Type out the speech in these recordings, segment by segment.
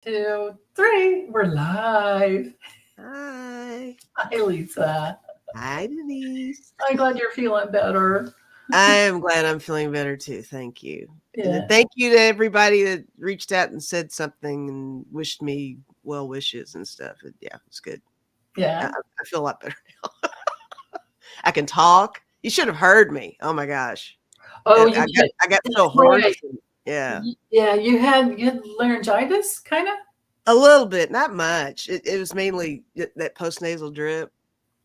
2, 3. We're live. Hi. Hi, Lisa. Hi, Denise. I'm glad you're feeling better. I am glad I'm feeling better too. Thank you. And then Yeah, thank you to everybody that reached out and said something and wished me well wishes and stuff. Yeah, it's good. yeah. I feel a lot better now. I can talk. You should have heard me. Oh my gosh. Oh, I you got had I got that's so right. hoarse. Yeah. Yeah, you had laryngitis, kind of. A little bit, not much. It was mainly that postnasal drip.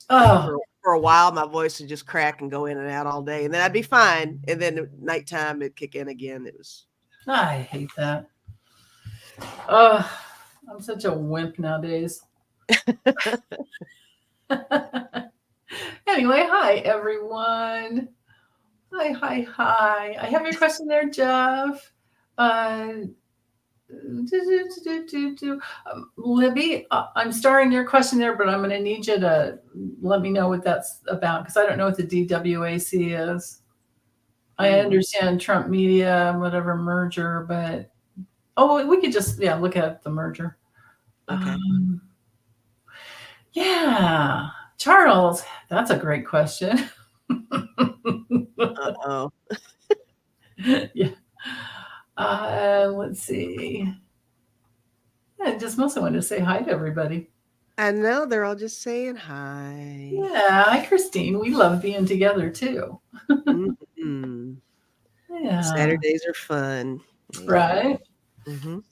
Like Oh, for a while, my voice would just crack and go in and out all day, and then I'd be fine. And then at nighttime, it'd kick in again. It was I hate that. Oh, I'm such a wimp nowadays. Anyway, hi everyone. Hi, hi, hi. I have your question there, Jeff. Uh, Libby, I'm starring your question there, but I'm going to need you to let me know what that's about because I don't know what the DWAC is. I mm, understand Trump media, whatever merger, but we could just look at the merger. okay. Um, yeah, Charles, that's a great question. Uh-oh. Yeah. Let's see. I just mostly wanted to say hi to everybody. I know they're all just saying hi. Yeah, hi Christine. We love being together too. Mhm. Yeah, Saturdays are fun. Yeah. right. Mhm.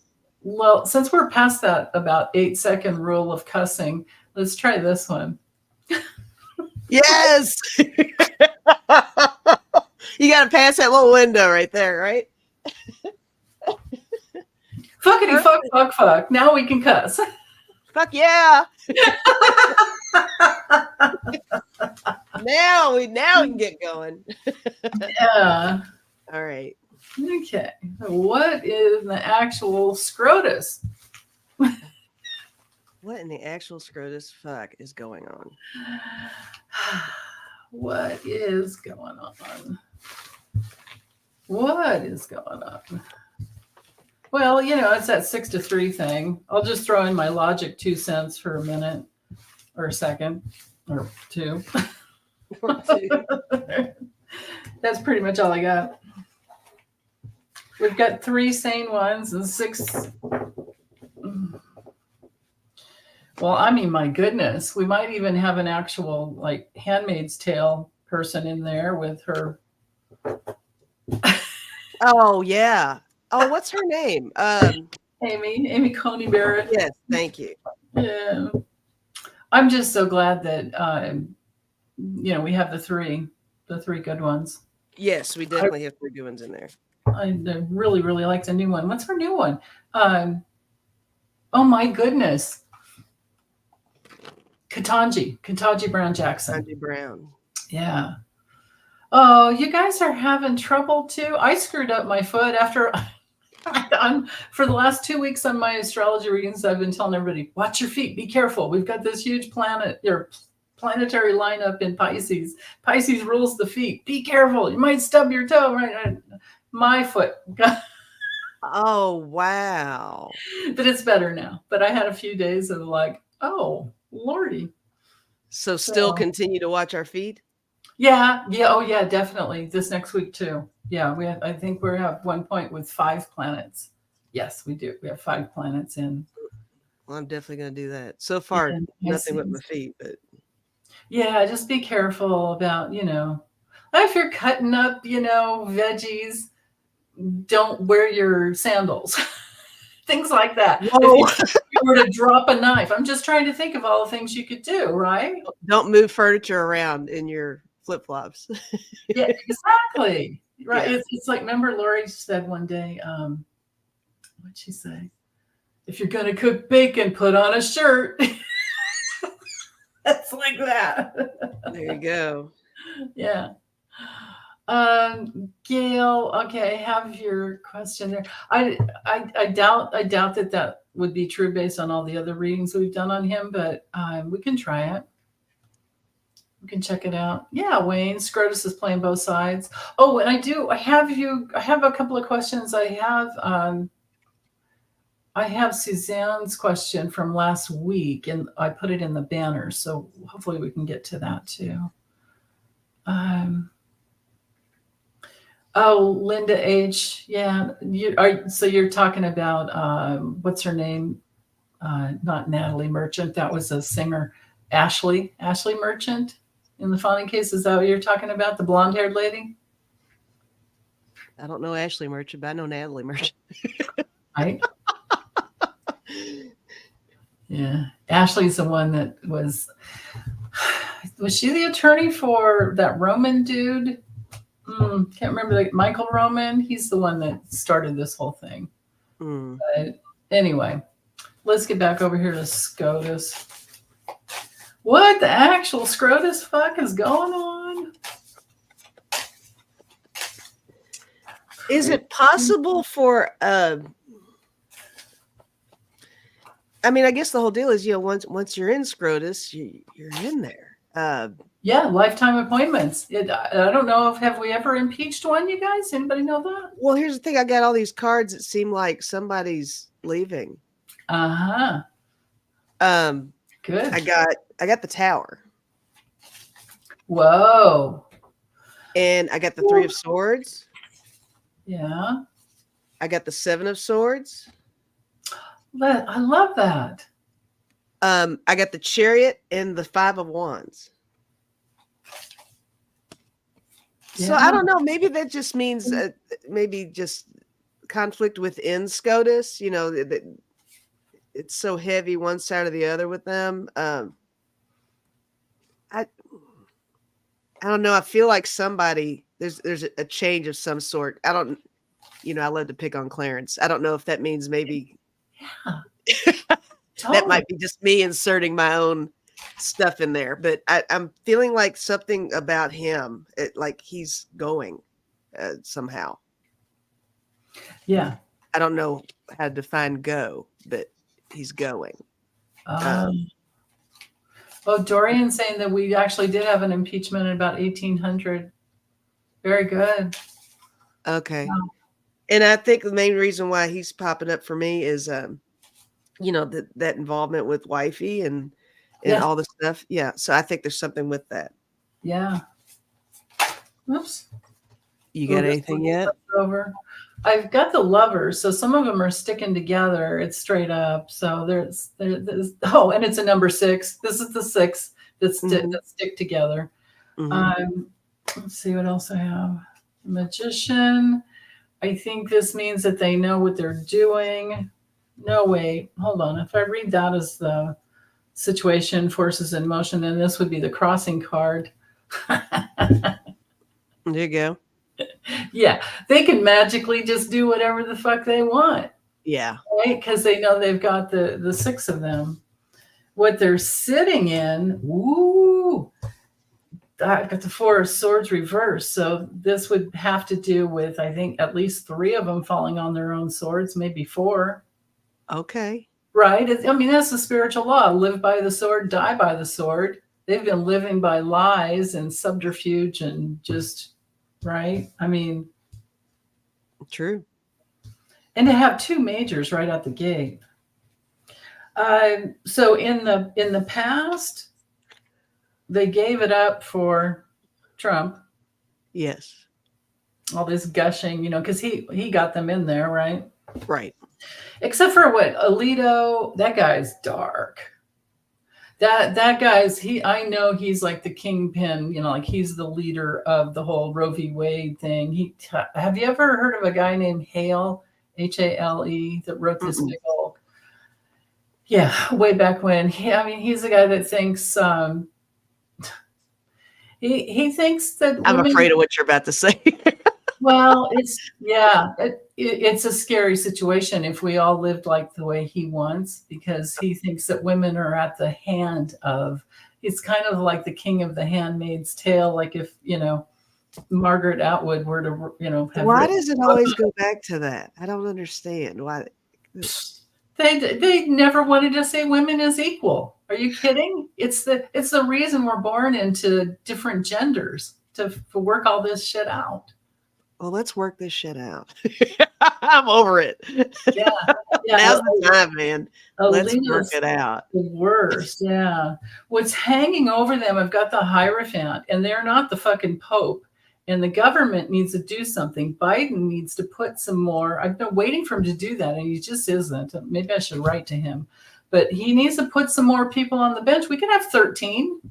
Well, since we're past that about 8-second rule of cussing, let's try this one. Yes. You gotta pass that little window right there, right? Fuckity fuck Perfect. fuck fuck. Now we can cuss. Fuck yeah. Now we can get going. Yeah. All right. Okay. What is the actual scrotus? What in the actual scrotus fuck is going on? What is going on? What is going on? Well, it's that 6 to 3 thing. I'll just throw in my logic 2 cents for a minute or a second or two. Or two. That's pretty much all I got. We've got 3 sane ones and 6. Well, I mean, my goodness, we might even have an actual like Handmaid's Tale person in there with her. Oh yeah. Oh, what's her name? Amy Coney Barrett. Yes, thank you. Yeah. I'm just so glad that we have the three good ones. Yes, we I, definitely have 3 good ones in there. I really, really like the new one. What's her new one? Um, oh my goodness, Katanji Brown Jackson. Andy Brown. Yeah. Oh, you guys are having trouble too. I screwed up my foot after I'm for the last 2 weeks on my astrology readings. I've been telling everybody, watch your feet, be careful. We've got this huge planetary lineup in Pisces. Pisces rules the feet. Be careful. You might stub your toe. Right. My foot. Oh, wow. But it's better now. But I had a few days of like, oh, Lordy. So still So continue to watch our feed? yeah, oh yeah, definitely. This next week too. Yeah, I think we have one point with 5 planets. Yes, we do. We have 5 planets Well, I'm definitely gonna do that. So far, in nothing with my Pisces. feet, but Yeah, just be careful about, if you're cutting up, veggies, don't wear your sandals. Things like that. If whoa. you were to drop a knife, I'm just trying to think of all the things you could do, right? Don't move furniture around in your flip-flops. Yeah, exactly. Right. Yeah. It's like, remember Lori said one day, what'd she say? If you're going to cook bacon, put on a shirt. It's like that. There you go. Yeah. Gail, okay, I have your question there. I doubt that would be true based on all the other readings we've done on him, but we can try it. We can check it out. Yeah, Wayne, Scrotus is playing both sides. Oh, and I have a couple of questions. I have I have Suzanne's question from last week, and I put it in the banner, so hopefully we can get to that too. Um, oh, Linda H. Yeah, so you're talking about what's her name? Not Natalie Merchant. That was a singer, Ashley Merchant. In the Fawning Case, is that what you're talking about? The blonde-haired lady, I don't know Ashley Merchant, but I know Natalie Merchant. right? Yeah, Ashley's the one that was she the attorney for that Roman dude? Can't remember, like Michael Roman. He's the one that started this whole thing. But anyway, let's get back over here to SCOTUS. What the actual SCOTUS fuck is going on? Is it possible for I mean, I guess the whole deal is, once you're in SCOTUS, you're in there. Yeah, lifetime appointments. I don't know if have we ever impeached one, you guys? Anybody know that? Well, here's the thing. I got all these cards that seem like somebody's leaving. Uh-huh. Good. I got the Tower. Whoa. And I got the Three of Swords. Yeah. I got the Seven of Swords. I love that. I got the Chariot and the Five of Wands. Yeah. So I don't know. Maybe that just means maybe just conflict within SCOTUS. It's so heavy one side or the other with them. I don't know. I feel like there's a change of some sort. I don't. I love to pick on Clarence. I don't know if that means maybe. Yeah. That might be just me inserting my own stuff in there, but I'm feeling like something about him, like he's going somehow. Yeah. I don't know how to define go, but he's going. Well, Dorian's saying that we actually did have an impeachment in about 1800. Very good. Okay. Wow. And I think the main reason why he's popping up for me is, that involvement with wifey and all the stuff. Yeah. So I think there's something with that. Yeah. Oops. You got anything yet? Over. I've got the Lovers. So some of them are sticking together. It's straight up. So there's and it's a number 6. This is the 6 that stick together. Let's see what else I have. Magician. I think this means that they know what they're doing. No, wait, hold on. If I read that as the situation, forces in motion, then this would be the crossing card. There you go. Yeah, they can magically just do whatever the fuck they want. Yeah. Right? Because they know they've got the 6 of them. What they're sitting in, I got the 4 of Swords reversed. So this would have to do with, I think, at least 3 of them falling on their own swords, maybe 4. Okay. Right? I mean, that's the spiritual law. Live by the sword, die by the sword. They've been living by lies and subterfuge and just, right? I mean. True. And to have 2 majors right out the gate. So in the past, they gave it up for Trump. Yes. All this gushing, because he got them in there, right? Right. Except for what? Alito, that guy's dark. That guy's, I know he's like the kingpin, like he's the leader of the whole Roe v. Wade thing. Have you ever heard of a guy named Hale, Hale, that wrote this big old, way back when. He's the guy that thinks, he thinks that I'm afraid of what you're about to say. Well, it's a scary situation if we all lived like the way he wants, because he thinks that women are at the hand of, it's kind of like the King of the Handmaid's Tale. Like if, Margaret Atwood were to, why does it always go back to that? I don't understand why. They never wanted to say women is equal. Are you kidding? It's the reason we're born into different genders to work all this shit out. well, let's work this shit out. I'm over it. Yeah. Yeah. Now's the time, man. Let's work Alina's it out. the worst. Yeah. What's hanging over them, I've got the Hierophant, and they're not the fucking Pope. And the government needs to do something. Biden needs to put some more. I've been waiting for him to do that, and he just isn't. Maybe I should write to him. But he needs to put some more people on the bench. We could have 13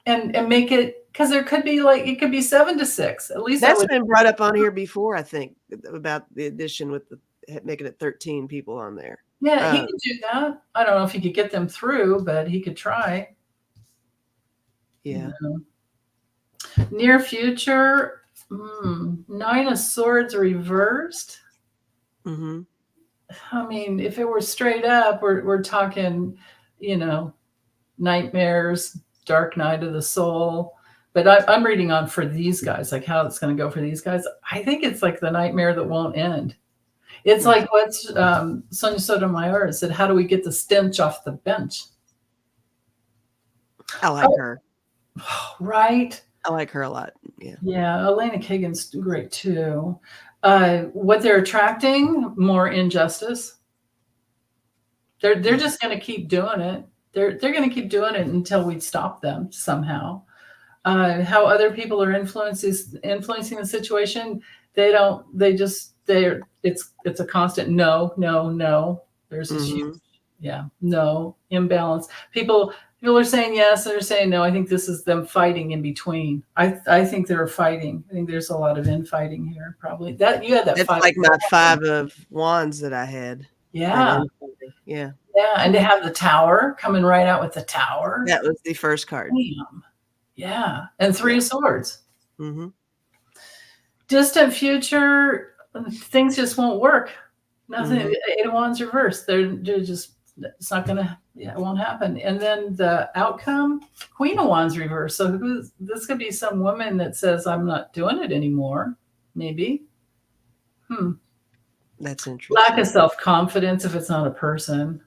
and make it, because there could be like, it could be 7 to 6. At least That's been brought up on here before, I think, about the addition with the making it 13 people on there. Yeah, he could do that. I don't know if he could get them through, but he could try. Yeah. Near future, 9 of Swords reversed. Mm-hmm. I mean, if it were straight up, we're talking, nightmares, dark night of the soul. But I'm reading on for these guys, like how it's going to go for these guys. I think it's like the nightmare that won't end. It's like what Sonia Sotomayor said, how do we get the stench off the bench? I like her. Right? I like her a lot. Yeah. Yeah, Elena Kagan's great too. What they're attracting, more injustice. They're just going to keep doing it. They're going to keep doing it until we stop them somehow. How other people are influencing the situation, it's a constant no. There's this huge, no imbalance. People are saying yes, and they're saying no. I think this is them fighting in between. I think they're fighting. I think there's a lot of infighting here. Probably that you had that. It's like my 5 of Wands that I had. Yeah. Yeah. Yeah, and to have the Tower coming right out with the Tower. That was the first card. Damn. Yeah, and 3 of Swords. Mm-hmm. Distant future, things just won't work. Nothing. 8 of Wands reversed. They're just, it's not gonna. Yeah, it won't happen. And then the outcome, Queen of Wands reversed. So this could be some woman that says, "I'm not doing it anymore." Maybe. That's interesting. Lack of self-confidence if it's not a person.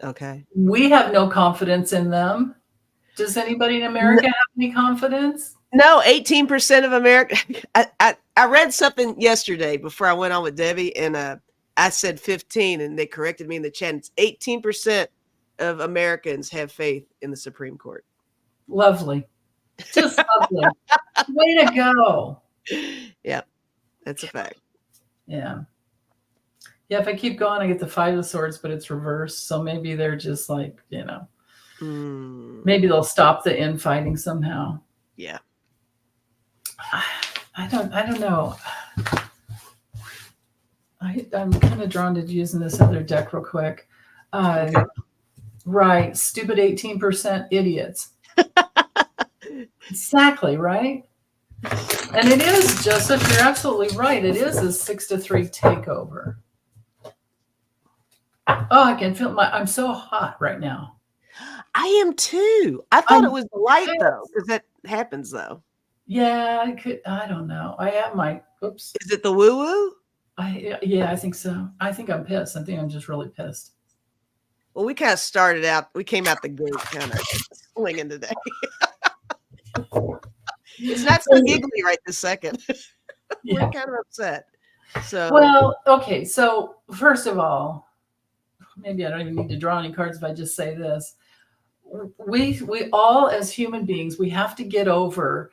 Okay. We have no confidence in them. Does anybody in America have any confidence? No, 18% of America. I read something yesterday before I went on with Debbie, and I said 15, and they corrected me in the chat. It's 18% of Americans have faith in the Supreme Court. Lovely. Just lovely. Way to go. Yeah, that's a fact. Yeah. Yeah, if I keep going, I get the 5 of Swords, but it's reversed. So maybe they're just like, maybe they'll stop the infighting somehow. Yeah. I don't know. I'm kind of drawn to using this other deck real quick. Right. Stupid 18% idiots. Exactly, right? And it is, Joseph, you're absolutely right. It is a 6-3 takeover. Oh, I can feel I'm so hot right now. I am too. I thought it was the light though, because that happens though. Yeah, I don't know. I have my, oops. Is it the woo-woo? Yeah, I think so. I think I'm pissed. I think I'm just really pissed. Well, we kind of started out, we came out the gate kind of swinging today. It's not so giggly right this second. We're kind of upset. So well, okay. So first of all, maybe I don't even need to draw any cards if I just say this. We all as human beings, we have to get over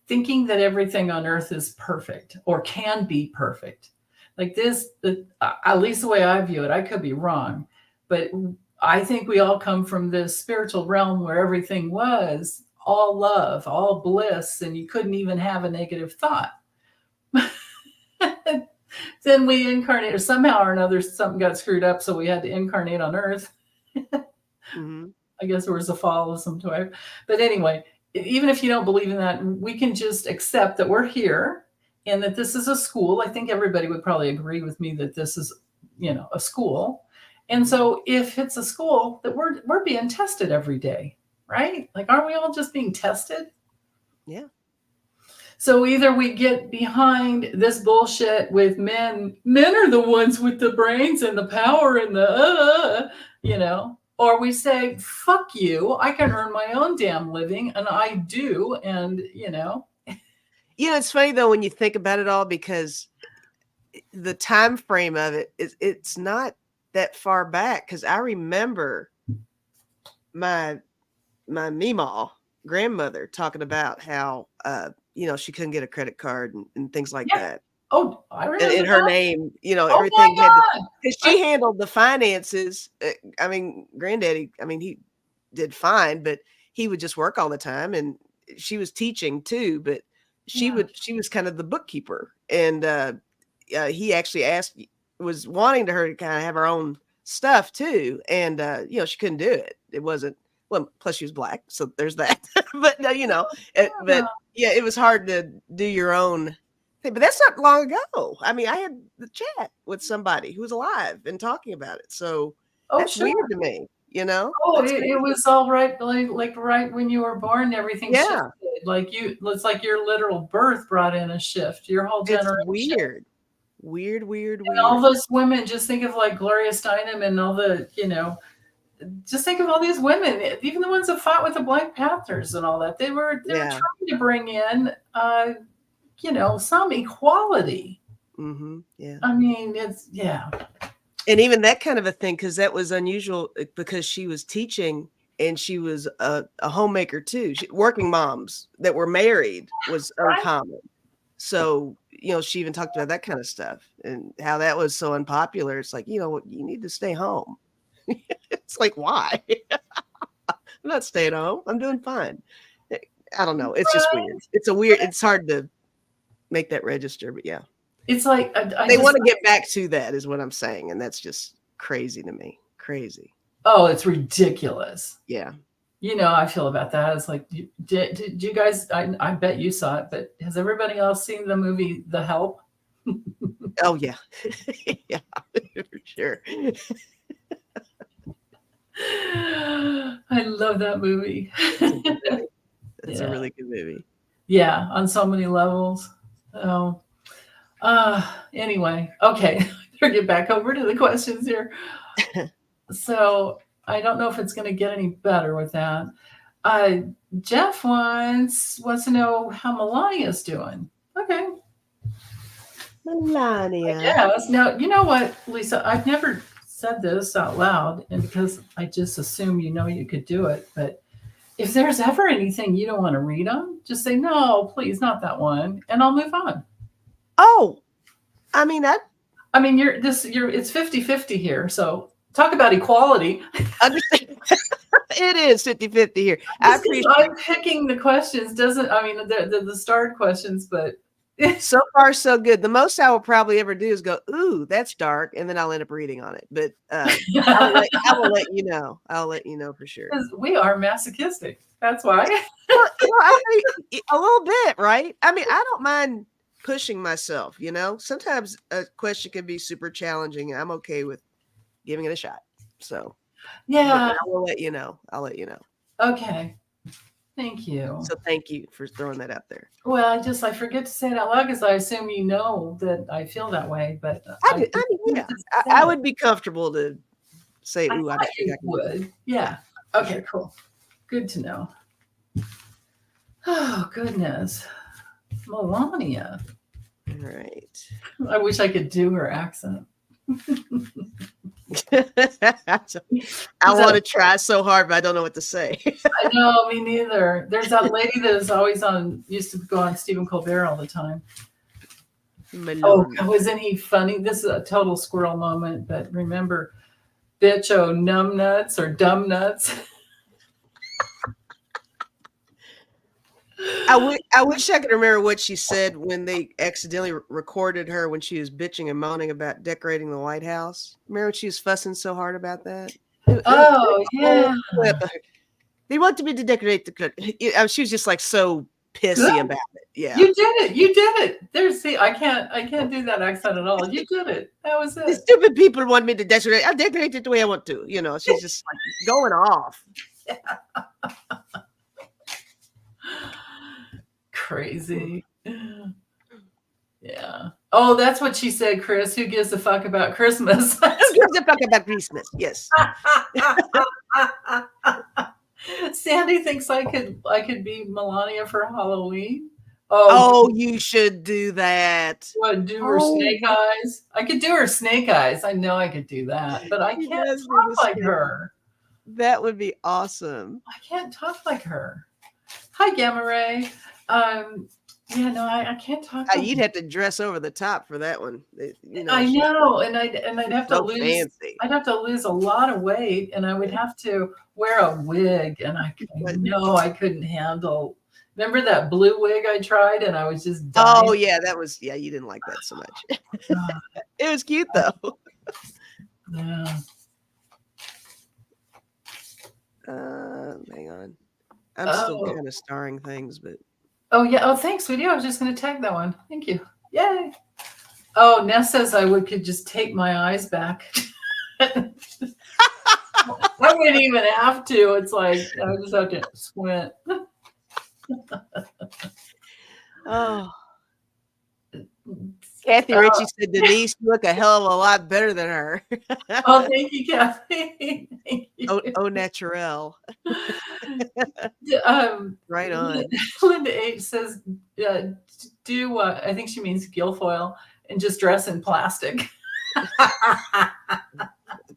thinking that everything on earth is perfect or can be perfect. Like this, at least the way I view it, I could be wrong, but I think we all come from this spiritual realm where everything was all love, all bliss, and you couldn't even have a negative thought. Then we incarnate, or somehow or another, something got screwed up, so we had to incarnate on Earth. I guess there was a fall of some type. But anyway, even if you don't believe in that, we can just accept that we're here and that this is a school. I think everybody would probably agree with me that this is, a school. And so if it's a school, that we're being tested every day, right? Like, aren't we all just being tested? Yeah. So either we get behind this bullshit with men are the ones with the brains and the power and the, or we say, fuck you, I can earn my own damn living, and I do, and, It's funny though when you think about it all, because the time frame of it is, it's not that far back. Because I remember my Meemaw grandmother talking about how she couldn't get a credit card and things like Yeah. that. Oh, I And remember in her that. name, Oh everything my had to, God. because she handled the finances. I mean, granddaddy, I mean, he did fine, but he would just work all the time, and she was teaching too, but she was kind of the bookkeeper. And he actually was wanting her to kind of have her own stuff too. And she couldn't do it. It wasn't, well, plus she was black, so there's that. But no, but yeah, it was hard to do your own thing. But that's not long ago. I mean, I had the chat with somebody who was alive and talking about it. So Oh, that's sure. weird to me. Oh, That's it was all right, like right when you were born, everything shifted. yeah. It's like your literal birth brought in a shift. Your whole It's generation. weird. Weird, weird, And all weird. those women, just think of like Gloria Steinem and all the, just think of all these women, even the ones that fought with the Black Panthers and all that. They were Yeah. trying to bring in, some equality. Yeah. I mean, it's yeah. And even that kind of a thing, because that was unusual, because she was teaching and she was a homemaker too. Working moms that were married was Right? uncommon. So, she even talked about that kind of stuff and how that was so unpopular. It's like, you need to stay home. It's like, why? I'm not staying home. I'm doing fine. I don't know. It's just weird. It's hard to make that register, but yeah. It's like They want to get back to that is what I'm saying. And that's just crazy to me. Crazy. Oh, it's ridiculous. Yeah. I feel about that. It's like, did you guys, I bet you saw it, but has everybody else seen the movie The Help? Oh, yeah. Yeah, for sure. I love that movie. It's a really good movie. Yeah, on so many levels. Oh, anyway, okay. Better get back over to the questions here. So I don't know if it's going to get any better with that. Jeff wants to know how Melania's doing. Okay. Melania. Yes. Now, you know what, Lisa? I've never said this out loud, and because I just assume you could do it. But if there's ever anything you don't want to read on, just say, no, please, not that one, and I'll move on. Oh, I mean, it's 50-50 here. So talk about equality. Understand. It is 50-50 here. I'm picking the questions, the starred questions, but so far so good. The most I will probably ever do is go, ooh, that's dark, and then I'll end up reading on it. But I will let you know. I'll let you know for sure. Because we are masochistic. That's why. Well, I think a little bit, right? I mean, I don't mind pushing myself. Sometimes a question can be super challenging. I'm okay with giving it a shot. So yeah, I will let you know. I'll let you know. Okay. Thank you. So thank you for throwing that out there. Well, I forget to say it out loud because I assume you know that I feel that way. But I would be comfortable to say, ooh, I would. Yeah. Okay, cool. Good to know. Oh, goodness. Melania. All right. I wish I could do her accent. I want to try so hard, but I don't know what to say. I know, me neither. There's that lady that is always used to go on Stephen Colbert all the time. Oh, wasn't he funny? This is a total squirrel moment, but remember, bitch, oh, numbnuts or dumb nuts. I wish I could remember what she said when they accidentally recorded her when she was bitching and moaning about decorating the White House. Remember when she was fussing so hard about that? Yeah. They want me to decorate the. She was just like so pissy about it. Yeah, you did it. I can't do that accent at all. You did it. That was it. The stupid people want me to decorate. I'll decorate it the way I want to. She's just like going off. Crazy. Yeah. Oh, that's what she said, Chris. Who gives a fuck about Christmas? Who gives a fuck about Christmas? Yes. Sandy thinks I could be Melania for Halloween. Oh, Oh, you should do that. what, do her Oh, snake eyes? I could do her snake eyes. I know I could do that, but I she can't does do the talk like snake. her. That would be awesome. I can't talk like her. Hi, Gamma Ray. Um, yeah, no, I can't talk like You'd have to dress over the top for that one. You know, I she's know, and I'd have to so lose. fancy. I'd have to lose a lot of weight, and I would have to wear a wig, and I But, know I couldn't handle. Remember that blue wig I tried, and I was just oh dying. yeah, that was you didn't like that so much. God, It was cute though. yeah. Hang on. I'm still Oh, kind of starring things, but oh yeah. Oh, thanks, sweetie. I was just going to tag that one. Thank you. Yay. Oh, Ness says could just take my eyes back. I wouldn't even have to. It's like I just have to squint. oh. Kathy Ritchie said, Denise, you look a hell of a lot better than her. Oh, thank you, Kathy. Thank you. Au naturel. Right on. Linda H says, do I think she means Guilfoyle and just dress in plastic.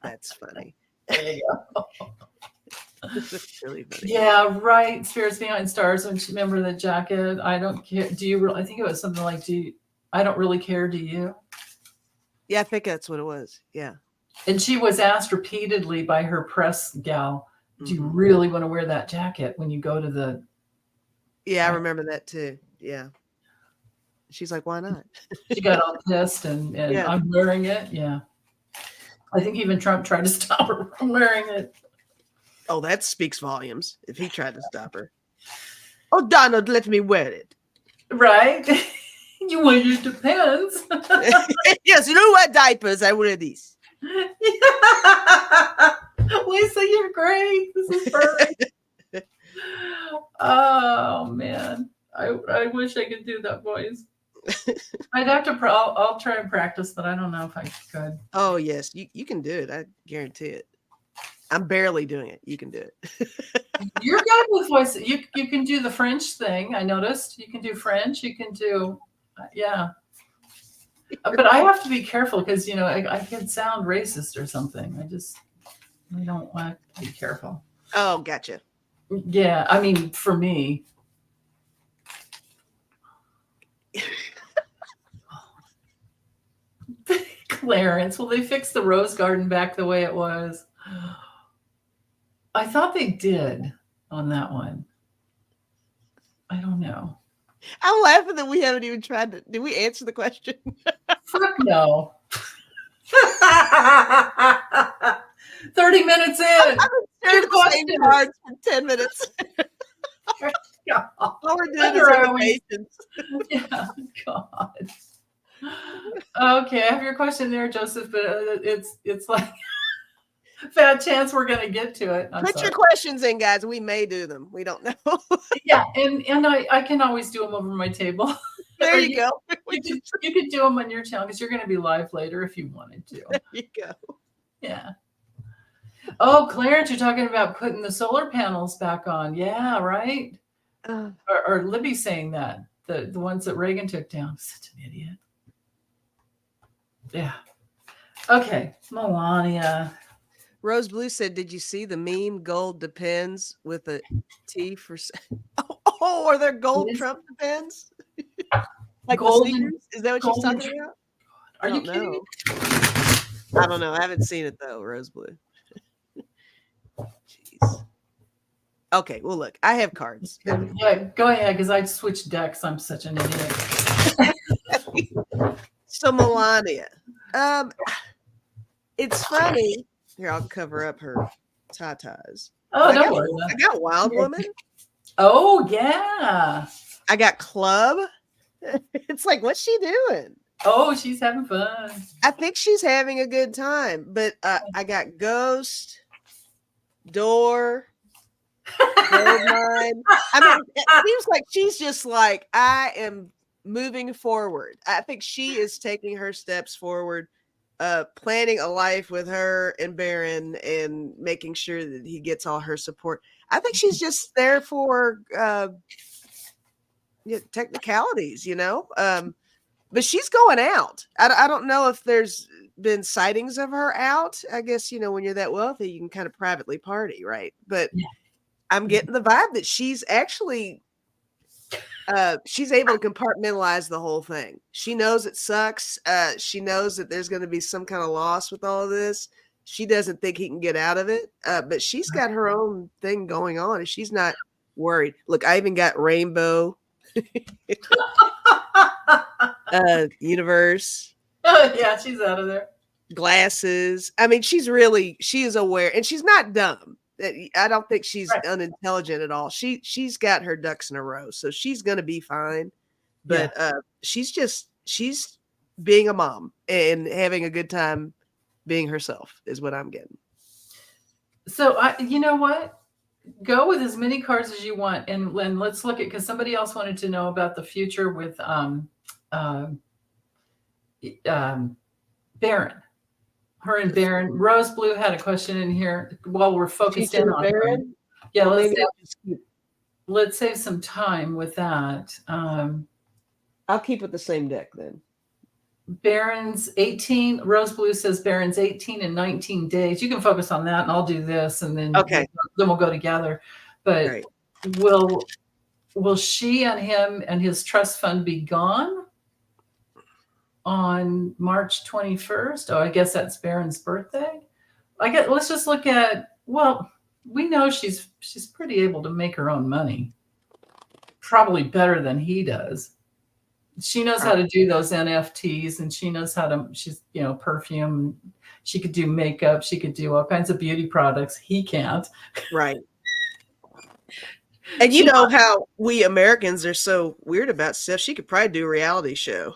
That's funny. There you go. That's really funny. Yeah, right. Spirits Behind Stars. Don't you remember the jacket? I don't care. Do you? I think it was something like, I don't really care. Do you? Yeah, I think that's what it was. Yeah. And she was asked repeatedly by her press gal, do you Mhm. really want to wear that jacket when you go to the? Yeah, I remember that too. Yeah. She's like, why not? She got all pissed, and Yeah. I'm wearing it. Yeah. I think even Trump tried to stop her from wearing it. Oh, that speaks volumes if he tried to stop her. Oh, Donald, let me wear it. Right? You wear your depends. Yes, you know what diapers? I wear these. Lisa, you're great. This is perfect. Oh man, I wish I could do that voice. I'd have to. I'll try and practice, but I don't know if I could. Oh yes, you can do it. I guarantee it. I'm barely doing it. You can do it. You're good with voice. You can do the French thing. I noticed you can do French. You can do, yeah. But I have to be careful because I could sound racist or something. I don't want to be careful. Oh, gotcha. Yeah, I mean, for me. Clarence, will they fix the rose garden back the way it was? I thought they did on that one. I don't know. I'm laughing that we haven't even tried to. Did we answer the question? Fuck no. 30 minutes in. I've been staring at the same cards for 10 minutes. All we're doing is imitations. Yeah, God. Okay, I have your question there, Joseph, but it's like fat chance we're going to get to it. Put your questions in, guys. We may do them. We don't know. Yeah, and I can always do them over my table. There you go. You could do them on your channel because you're going to be live later if you wanted to. There you go. Yeah. Oh, Clarence, you're talking about putting the solar panels back on. Yeah, right. Or Libby saying that the ones that Reagan took down. Such an idiot. Yeah. Okay, Melania. Rose Blue said, "Did you see the meme? Gold depends with a T for." Oh, are there gold Trump depends? Like golden, the sneakers? Is that what she's talking about? Are you kidding me? I don't know. I haven't seen it though. Rose Blue. Jeez. Okay. Well, look, I have cards. Yeah, go ahead because I switched decks. I'm such an idiot. So Melania, it's funny. Here, I'll cover up her tatas. Oh, don't worry. I got Wild Woman. Oh yeah. I got Club. It's like, what's she doing? Oh, she's having fun. I think she's having a good time. But I got Ghost, Door, Goldmine. I mean, it seems like she's just like, I am moving forward. I think she is taking her steps forward, planning a life with her and Baron and making sure that he gets all her support. I think she's just there for yeah, technicalities, but she's going out. I don't know if there's been sightings of her out. I guess, when you're that wealthy, you can kind of privately party, right? But Yeah. I'm getting the vibe that she's actually she's able to compartmentalize the whole thing. She knows it sucks. She knows that there's going to be some kind of loss with all of this. She doesn't think he can get out of it, but she's got her own thing going on, and she's not worried. Look, I even got rainbow universe Oh, yeah, she's out of there. glasses. I mean, she is aware, and she's not dumb. I don't think she's Right. unintelligent at all. She's got her ducks in a row, so she's going to be fine. Yeah. But she's being a mom and having a good time being herself is what I'm getting. So you know what? Go with as many cards as you want, and let's look at, because somebody else wanted to know about the future with uh, Baron. Her and Baron. Rose Blue had a question in here while we're focused in Future on her. Baron? Yeah, Well, maybe I'll just let's save some time with that. I'll keep with the same deck then. Baron's 18. Rose Blue says Baron's 18 and 19 days. You can focus on that, and I'll do this, and then Okay. we'll go together. But Right. will she and him and his trust fund be gone on March 21st? Oh, I guess that's Baron's birthday. Let's just look at, well, we know she's pretty able to make her own money. Probably better than he does. She knows how to do those NFTs, and she knows how to, she's, perfume. She could do makeup. She could do all kinds of beauty products. He can't. Right. And you know how we Americans are so weird about stuff. She could probably do a reality show.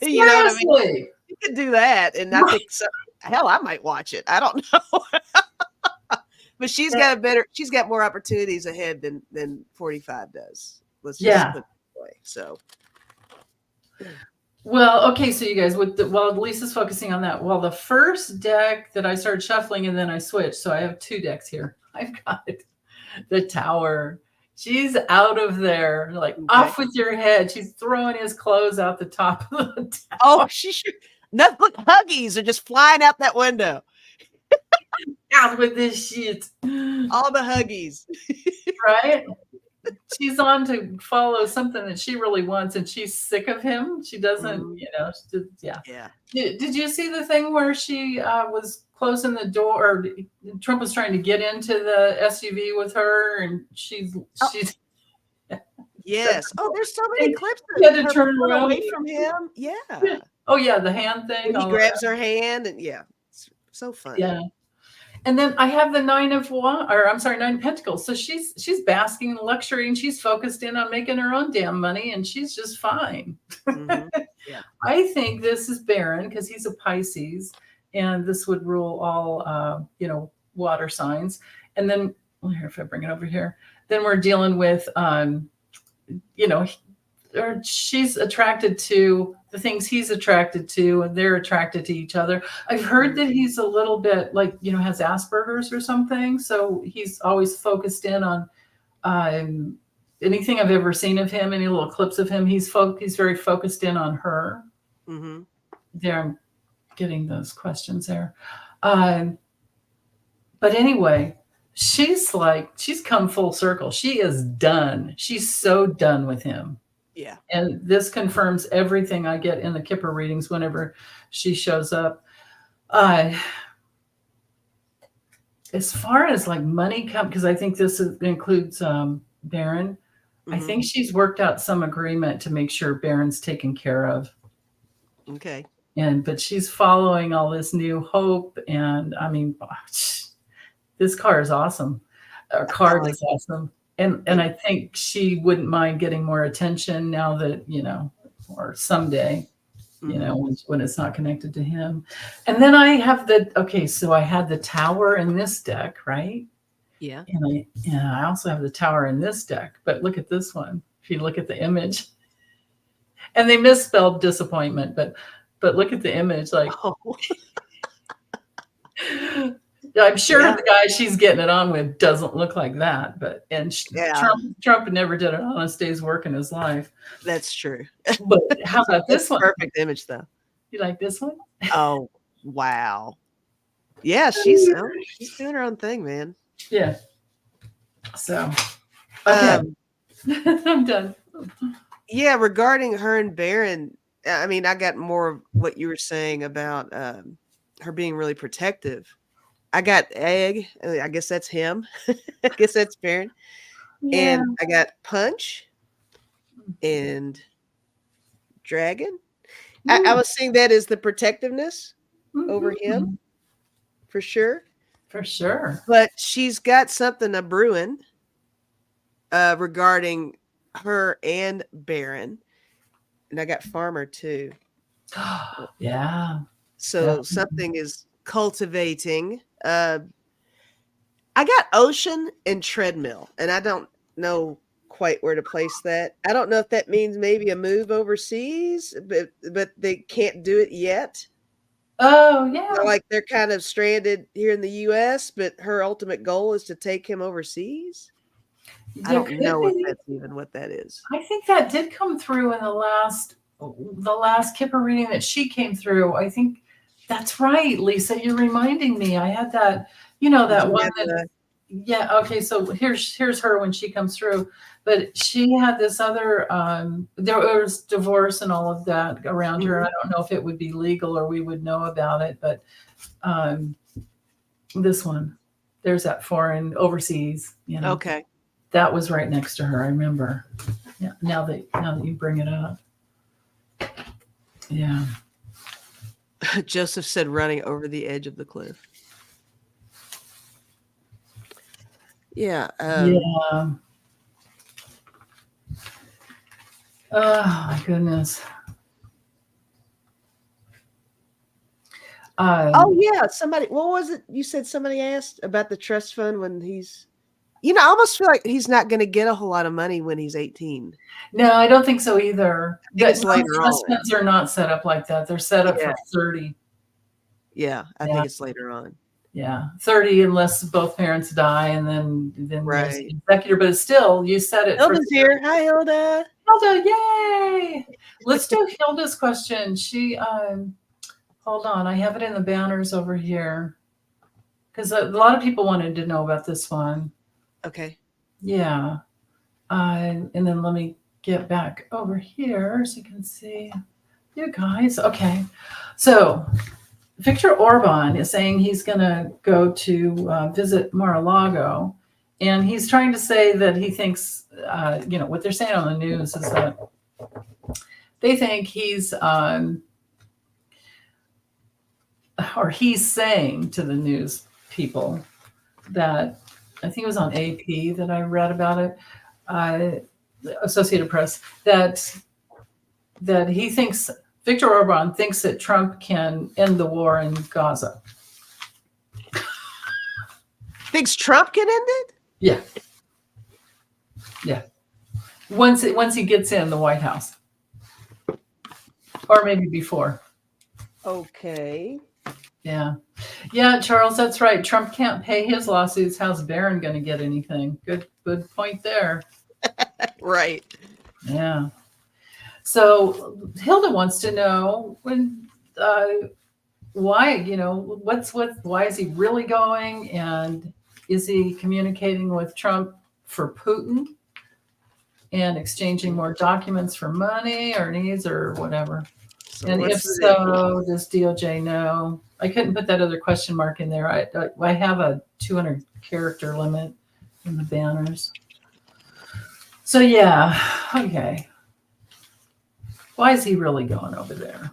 You know what I mean? She could do that, and I think so. Hell, I might watch it. I don't know. But she's got more opportunities ahead than 45 does. Let's just put it that way. So well, okay, so you guys, while Lisa's focusing on that, well, the first deck that I started shuffling and then I switched, so I have two decks here. I've got the Tower. She's out of there, like, off with your head. She's throwing his clothes out the top of the tower. Oh, look, Huggies are just flying out that window. Out with this shit. All the Huggies. Right? She's on to follow something that she really wants, and she's sick of him. She doesn't, yeah. Did you see the thing where she was closing the door, or Trump was trying to get into the SUV with her, and she's yes. Oh, there's so many clips she had to turn around away from him. Yeah. Oh yeah, the hand thing. And he grabs her hand, and it's so fun. Yeah. And then I have the Nine of Pentacles. So she's basking in luxury, and she's focused in on making her own damn money, and she's just fine. Mm-hmm. Yeah. I think this is Baron because he's a Pisces, and this would rule all water signs. And then, well, here, if I bring it over here, then we're dealing with or she's attracted to the things he's attracted to, and they're attracted to each other. I've heard that he's a little bit has Asperger's or something. So he's always focused in on anything I've ever seen of him, any little clips of him. He's very focused in on her. Mm-hmm. There, I'm getting those questions there. But anyway, she's come full circle. She is done. She's so done with him. Yeah. And this confirms everything I get in the Kipper readings whenever she shows up. As far as money because I think this includes Baron. Mm-hmm. I think she's worked out some agreement to make sure Baron's taken care of. Okay. But she's following all this new hope. And I mean, this car is awesome. Our card is awesome. And I think she wouldn't mind getting more attention now that, or someday, when it's not connected to him. And then I have so I had the Tower in this deck, right? Yeah. And I also have the Tower in this deck, but look at this one. If you look at the image, and they misspelled disappointment, but look at the image, I'm sure Yeah. the guy she's getting it on with doesn't look like that, but Yeah, Trump never did an honest day's work in his life. that's true. But how about That's this a one? perfect image, though. You like this one? Oh, wow. Yeah, she's doing her own thing, man. Yeah. So, okay. Um, I'm done. yeah, regarding her and Baron, I mean, I got more of what you were saying about her being really protective. I got Egg. I guess that's him. I guess that's Baron. Yeah. And I got Punch and Dragon. I was seeing that as the protectiveness over him Mhm. for sure. For sure. But she's got something a brewing regarding her and Baron. And I got Farmer too. Yeah. So Definitely. something is cultivating. I got Ocean and Treadmill, and I don't know quite where to place that. I don't know if that means maybe a move overseas, but they can't do it yet. Oh, yeah. Like they're kind of stranded here in the US, but her ultimate goal is to take him overseas. I There don't could know if be. that's even what that is. I think that did come through in the last Kipper reading that she came through. I think that's right, Lisa. You're reminding me. I had that, Did that you one have that the yeah, okay, so here's her when she comes through. But she had this other there was divorce and all of that around her. Mhm. I don't know if it would be legal or we would know about it, but um this one, there's that foreign overseas, Okay. that was right next to her. I remember. Yeah, now that you bring it up. Yeah. Joseph said running over the edge of the cliff. Yeah. Yeah. Oh my goodness. Oh Um, yeah, somebody. What was it? You said somebody asked about the trust fund when he's. I almost feel like he's not going to get a whole lot of money when he's 18. no, I don't think so either. I think That it's later trust on. funds are not set up like that. They're set up Yeah, for 30. yeah. I Yeah, think it's later on. yeah. 30 unless both parents die and then there's Right. the executor, but it's still you set it for Hilda's here. Hi, Hilda. Hilda, yay! Let's do Hilda's question. She hold on, I have it in the banners over here. Because a lot of people wanted to know about this one. Okay. Yeah. And then let me get back over here so you can see you guys. Okay. So Victor Orban is saying he's going to go to visit Mar-a-Lago. And he's trying to say that he thinks, what they're saying on the news is that they think he's saying to the news people that I think it was on AP that I read about it, Associated Press, that he thinks Viktor Orban thinks that Trump can end the war in Gaza. Thinks Trump can end it? Yeah, yeah. Once he gets in the White House, or maybe before. Okay. Yeah, yeah, Charles, that's right. Trump can't pay his lawsuits. How's Barron going to get anything? Good point there. Right. Yeah. So Hilda wants to know why, why is he really going, and is he communicating with Trump for Putin and exchanging more documents for money or needs or whatever? So And if what's the deal? so, does DOJ know? I couldn't put that other question mark in there. I have a 200 character limit in the banners. So yeah, okay. Why is he really going over there?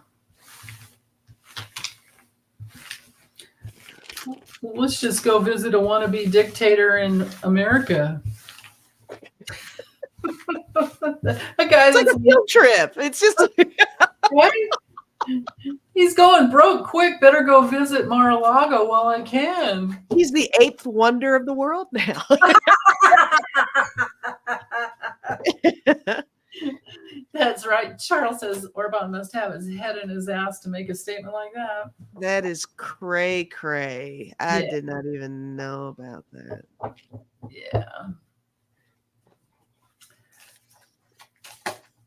Let's just go visit a wannabe dictator in America. A guy It's like that's a field trip. It's just right? He's going broke quick. Better go visit Mar-a-Lago while I can. he's the eighth wonder of the world now. That's right. Charles says Orban must have his head in his ass to make a statement like that. That is cray cray. I Yeah. did not even know about that. Yeah.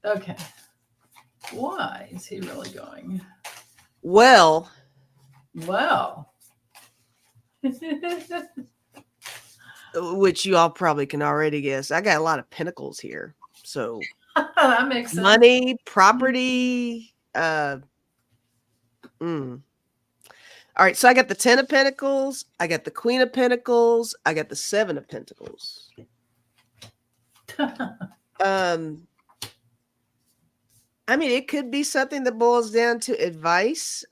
Okay. Why is he really going? Well, Well. which you all probably can already guess. I got a lot of pentacles here. So That makes sense. money, property, All right, so I got the 10 of Pentacles, I got the Queen of Pentacles, I got the 7 of Pentacles. I mean, it could be something that boils down to advice.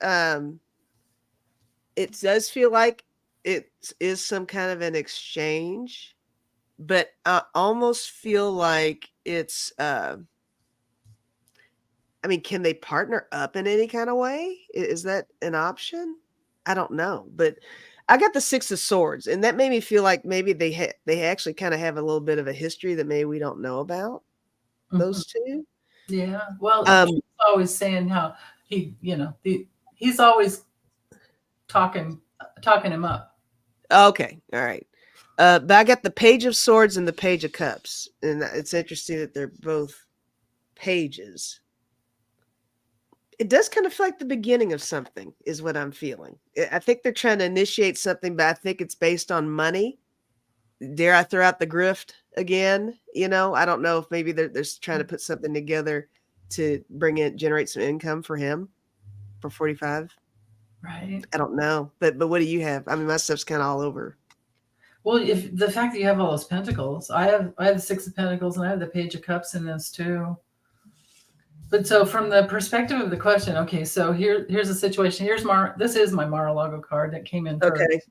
It does feel like it is some kind of an exchange, but I almost feel like it's I mean, can they partner up in any kind of way? Is that an option? I don't know, but I got the 6 of Swords, and that made me feel like maybe they actually kind of have a little bit of a history that maybe we don't know about. Those two. Yeah. Well, he's always saying how he, he's always talking him up. Okay. All right. But I got the Page of Swords and the Page of Cups, and it's interesting that they're both pages. It does kind of feel like the beginning of something is what I'm feeling. I think they're trying to initiate something, but I think it's based on money. Dare I throw out the grift again? I don't know if maybe they're trying to put something together to generate some income for him for 45. Right. I don't know. But what do you have? I mean, my stuff's kind of all over. Well, if the fact that you have all those pentacles, I have the 6 of Pentacles and I have the Page of Cups in this too. But so from the perspective of the question, okay, so here's a situation. This is my Mar-a-Lago card that came in first. Okay.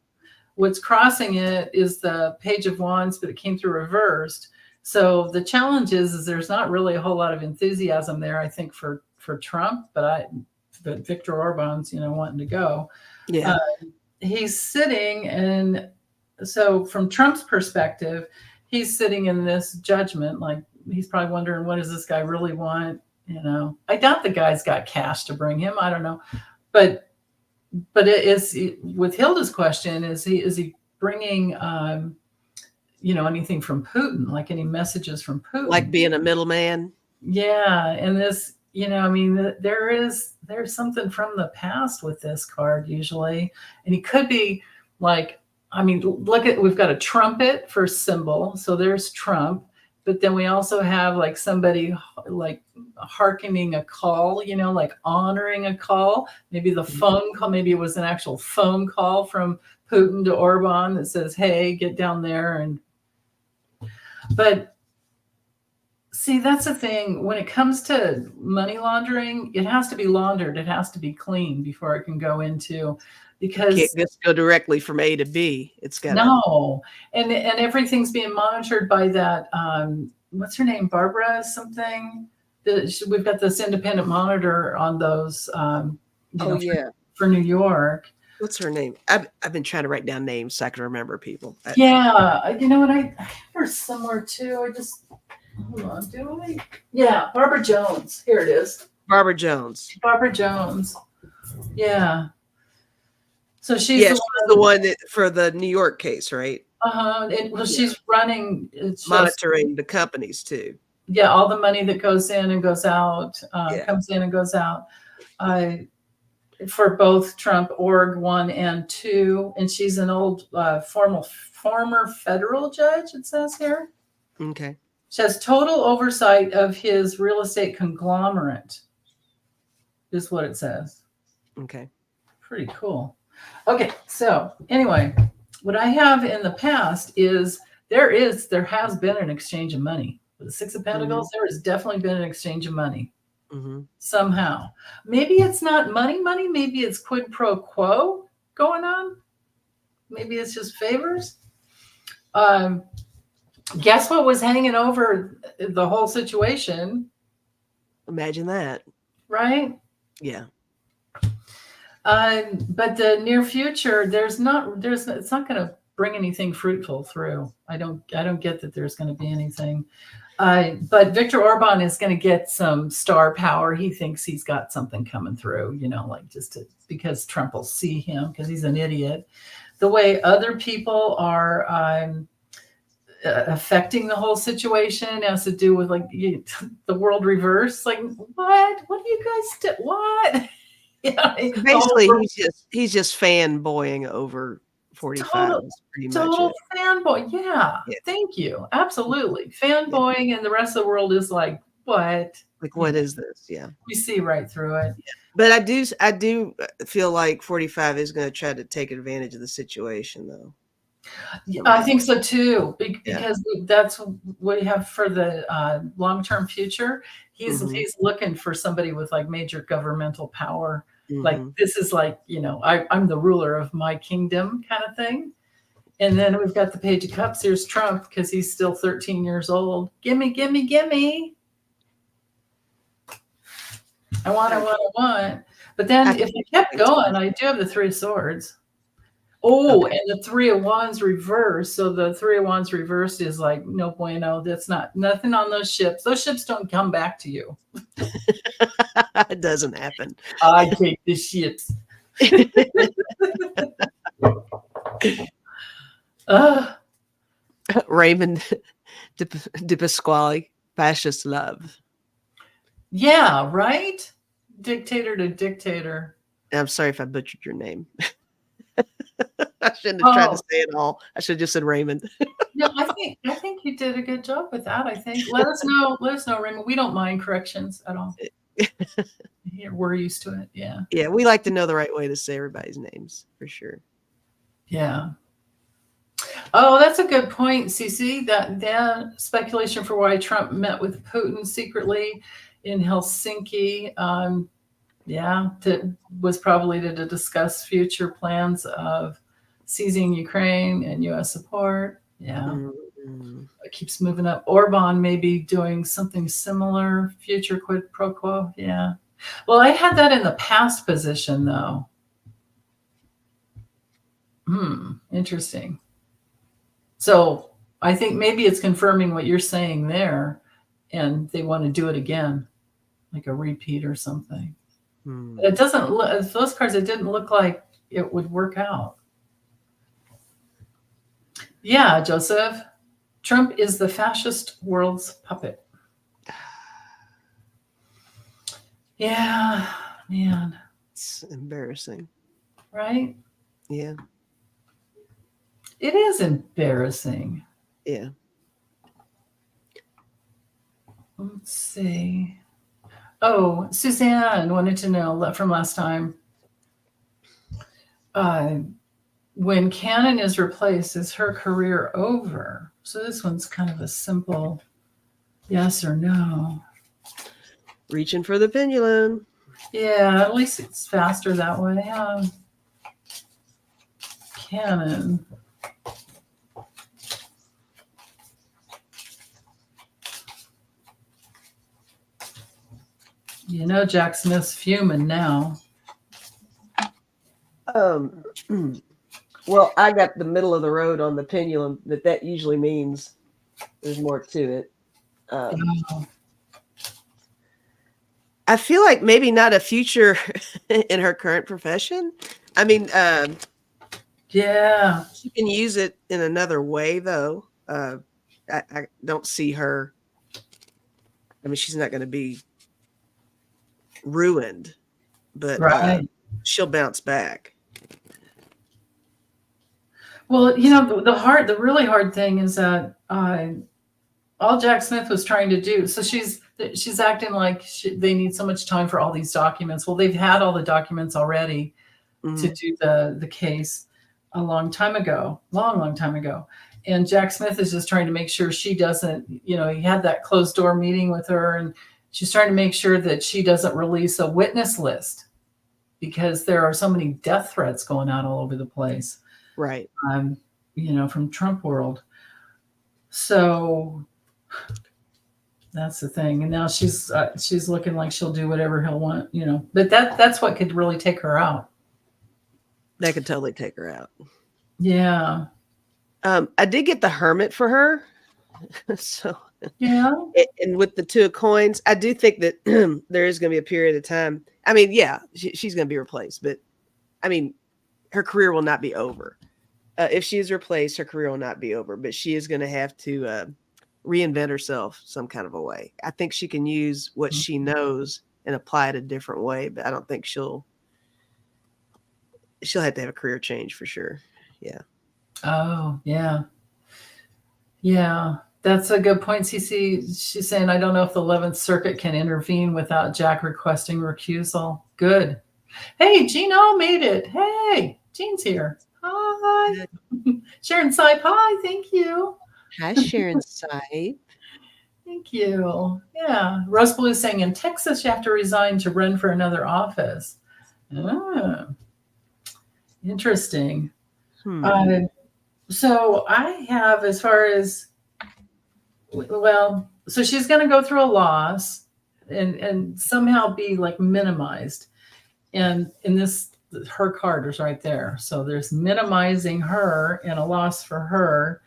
What's crossing it is the Page of Wands, but it came through reversed. So the challenge is there's not really a whole lot of enthusiasm there, I think, for Trump, but Viktor Orban's, wanting to go. Yeah. He's sitting, and so from Trump's perspective, he's sitting in this judgment, like he's probably wondering, what does this guy really want? I doubt the guy's got cash to bring him. I don't know, but it is with Hilda's question. Is he bringing, anything from Putin, like any messages from Putin, like being a middleman? Yeah, and this, there's something from the past with this card usually, and he could be like, we've got a trumpet for symbol, so there's Trump. But then we also have like somebody like hearkening a call, like honoring a call. Maybe the phone call, maybe it was an actual phone call from Putin to Orban that says, hey, get down there. But see, that's the thing. When it comes to money laundering, it has to be laundered. It has to be clean before it can go into, because can't just go directly from A to B. It's got no, and everything's being monitored by that. What's her name? Barbara something. We've got this independent monitor on those. For New York. What's her name? I've been trying to write down names so I can remember people. Yeah, you know what? I have her somewhere too. Hold on. Do I? Yeah, Barbara Jones. Here it is. Barbara Jones. Yeah. So she's the one that, for the New York case, right? She's running, monitoring the companies too. Yeah, all the money that goes in and goes out, comes in and goes out, for both Trump Org 1 and 2, and she's an old former federal judge. It says here. Okay. She has total oversight of his real estate conglomerate, is what it says. Okay. Pretty cool. Okay, so anyway, what I have in the past is there has been an exchange of money. With the 6 of Pentacles, there has definitely been an exchange of money. Somehow. Maybe it's not money, maybe it's quid pro quo going on. Maybe it's just favors. Guess what was hanging over the whole situation? Imagine that. Right? Yeah. But the near future, it's not going to bring anything fruitful through. I don't get that there's going to be anything. But Viktor Orban is going to get some star power. He thinks he's got something coming through, like because Trump will see him because he's an idiot. The way other people are affecting the whole situation has to do with the world reverse. Like, what? What do you guys do? What? Yeah, Basically, he's just fanboying over 45. Pretty much total it. fanboy. Yeah, Yeah. Think you. Absolutely. Fanboying, and the rest of the world is like, what? Like, what is this? Yeah. We see right through it. Yeah. But I do feel like 45 is going to try to take advantage of the situation, though. I think so too, because that's what we have for the long-term future. He's looking for somebody with like major governmental power. Like this is like, I'm the ruler of my kingdom kind of thing. And then we've got the Page of Cups. Here's Trump because he's still 13 years old. Gimme, gimme, gimme. I want. But then if I kept going, I do have the Three of Swords. Oh, and the Three of Wands reversed. So the Three of Wands reversed is like, no bueno. That's nothing on those ships. Those ships don't come back to you. It doesn't happen. I take the ships. Raymond de Pasquale, fascist love. Yeah, right? Dictator to dictator. I'm sorry if I butchered your name. I shouldn't have tried to say it all. I should have just said Raymond. No, I think you did a good job with that. I think. Let us know, Raymond. We don't mind corrections at all. We're used to it. Yeah. Yeah, we like to know the right way to say everybody's names for sure. Yeah. Oh, that's a good point, Cece. That speculation for why Trump met with Putin secretly in Helsinki. Was probably to discuss future plans of seizing Ukraine and U.S. support. Yeah. It keeps moving up. Orban may be doing something similar, future quid pro quo. Yeah. Well, I had that in the past position, though. Interesting. So I think maybe it's confirming what you're saying there, and they want to do it again, like a repeat or something. It doesn't look, those cards, it didn't look like it would work out. Yeah, Joseph. Trump is the fascist world's puppet. Yeah, man. It's embarrassing. Right? Yeah. It is embarrassing. Yeah. Let's see. Oh, Suzanne wanted to know from last time. When Cannon is replaced, is her career over? So this one's kind of a simple yes or no. Reaching for the pendulum. Yeah, at least it's faster that way. Cannon. Jack Smith's fuming now. Well, I got the middle of the road on the pendulum, that usually means there's more to it. I feel like maybe not a future in her current profession. I mean, yeah, she can use it in another way, though. I don't see her. I mean, she's not going to be ruined, but she'll bounce back. Well, the really hard thing is that all Jack Smith was trying to do. So she's acting like they need so much time for all these documents. Well, they've had all the documents already to do the case a long time ago. And Jack Smith is just trying to make sure she doesn't, he had that closed door meeting with her, and she's trying to make sure that she doesn't release a witness list because there are so many death threats going out all over the place. Right. From Trump world. So that's the thing. And now she's looking like she'll do whatever he'll want, but that's what could really take her out. That could totally take her out. Yeah. I did get the Hermit for her. So Yeah. And with the 2 of coins, I do think that there is going to be a period of time. I mean, yeah, she's going to be replaced, but I mean, her career will not be over. If she is replaced, her career will not be over, but she is going to have to reinvent herself some kind of a way. I think she can use what she knows and apply it a different way, but I don't think she'll have to have a career change for sure. Yeah. Oh, yeah. Yeah. That's a good point, CC. She's saying, I don't know if the 11th Circuit can intervene without Jack requesting recusal. Good. Hey, Gino made it. Hey, Jean's here. Hi. Sharon Sipe, hi. Thank you. Hi, Sharon Sipe. Thank you. Yeah. Rose Blue is saying in Texas, you have to resign to run for another office. Ah, interesting. So I have, as far as, well, so she's going to go through a loss and somehow be like minimized. And in this, her card is right there. So there's minimizing her and a loss for her.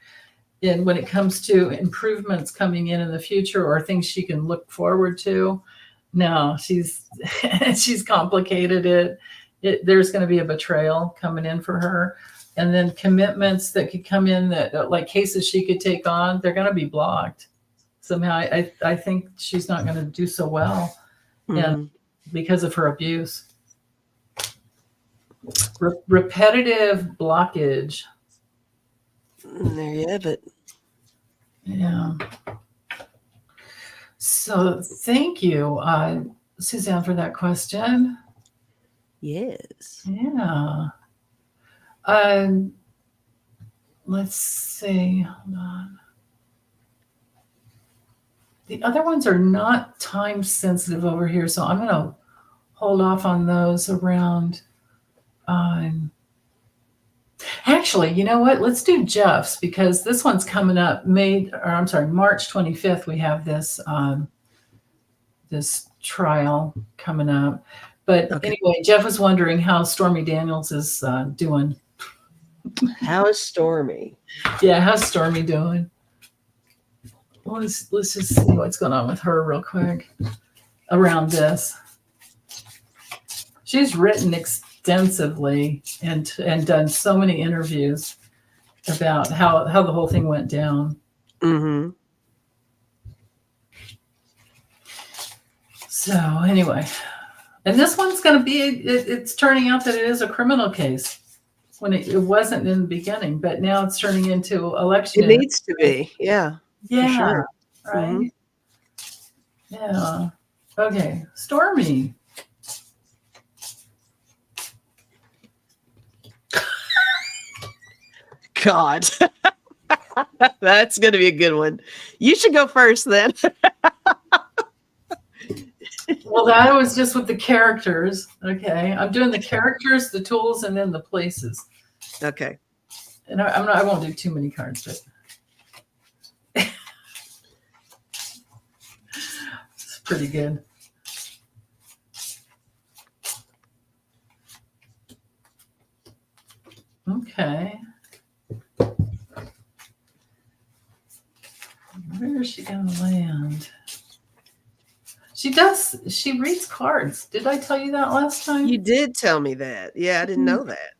And when it comes to improvements coming in the future or things she can look forward to, no, she's complicated it. There's going to be a betrayal coming in for her. And then commitments that could come in that like cases she could take on, they're going to be blocked. Somehow I think she's not going to do so well. And because of her abuse. Repetitive blockage. There you have it. Yeah. So thank you, Suzanne, for that question. Yes. Yeah. Let's see. Hold on. The other ones are not time sensitive over here, so I'm going to hold off on those around. Actually, you know what? Let's do Jeff's because this one's coming up. March 25th. We have this this trial coming up. But anyway, Jeff was wondering how Stormy Daniels is doing. How is Stormy? Yeah, how's Stormy doing? Well, let's just see what's going on with her real quick around this. She's written extensively and done so many interviews about how the whole thing went down. Mm-hmm. So anyway, and this one's going to be, it's turning out that it is a criminal case when it wasn't in the beginning, but now it's turning into election. It needs to be. Yeah. Yeah. For sure. Right. Mm-hmm. Yeah. Okay. Stormy. God. That's going to be a good one. You should go first then. Well, that was just with the characters. Okay. I'm doing the characters, the tools, and then the places. Okay. And I won't do too many cards, but it's pretty good. Okay. Where is she going to land? She reads cards. Did I tell you that last time? You did tell me that. Yeah, I didn't know that.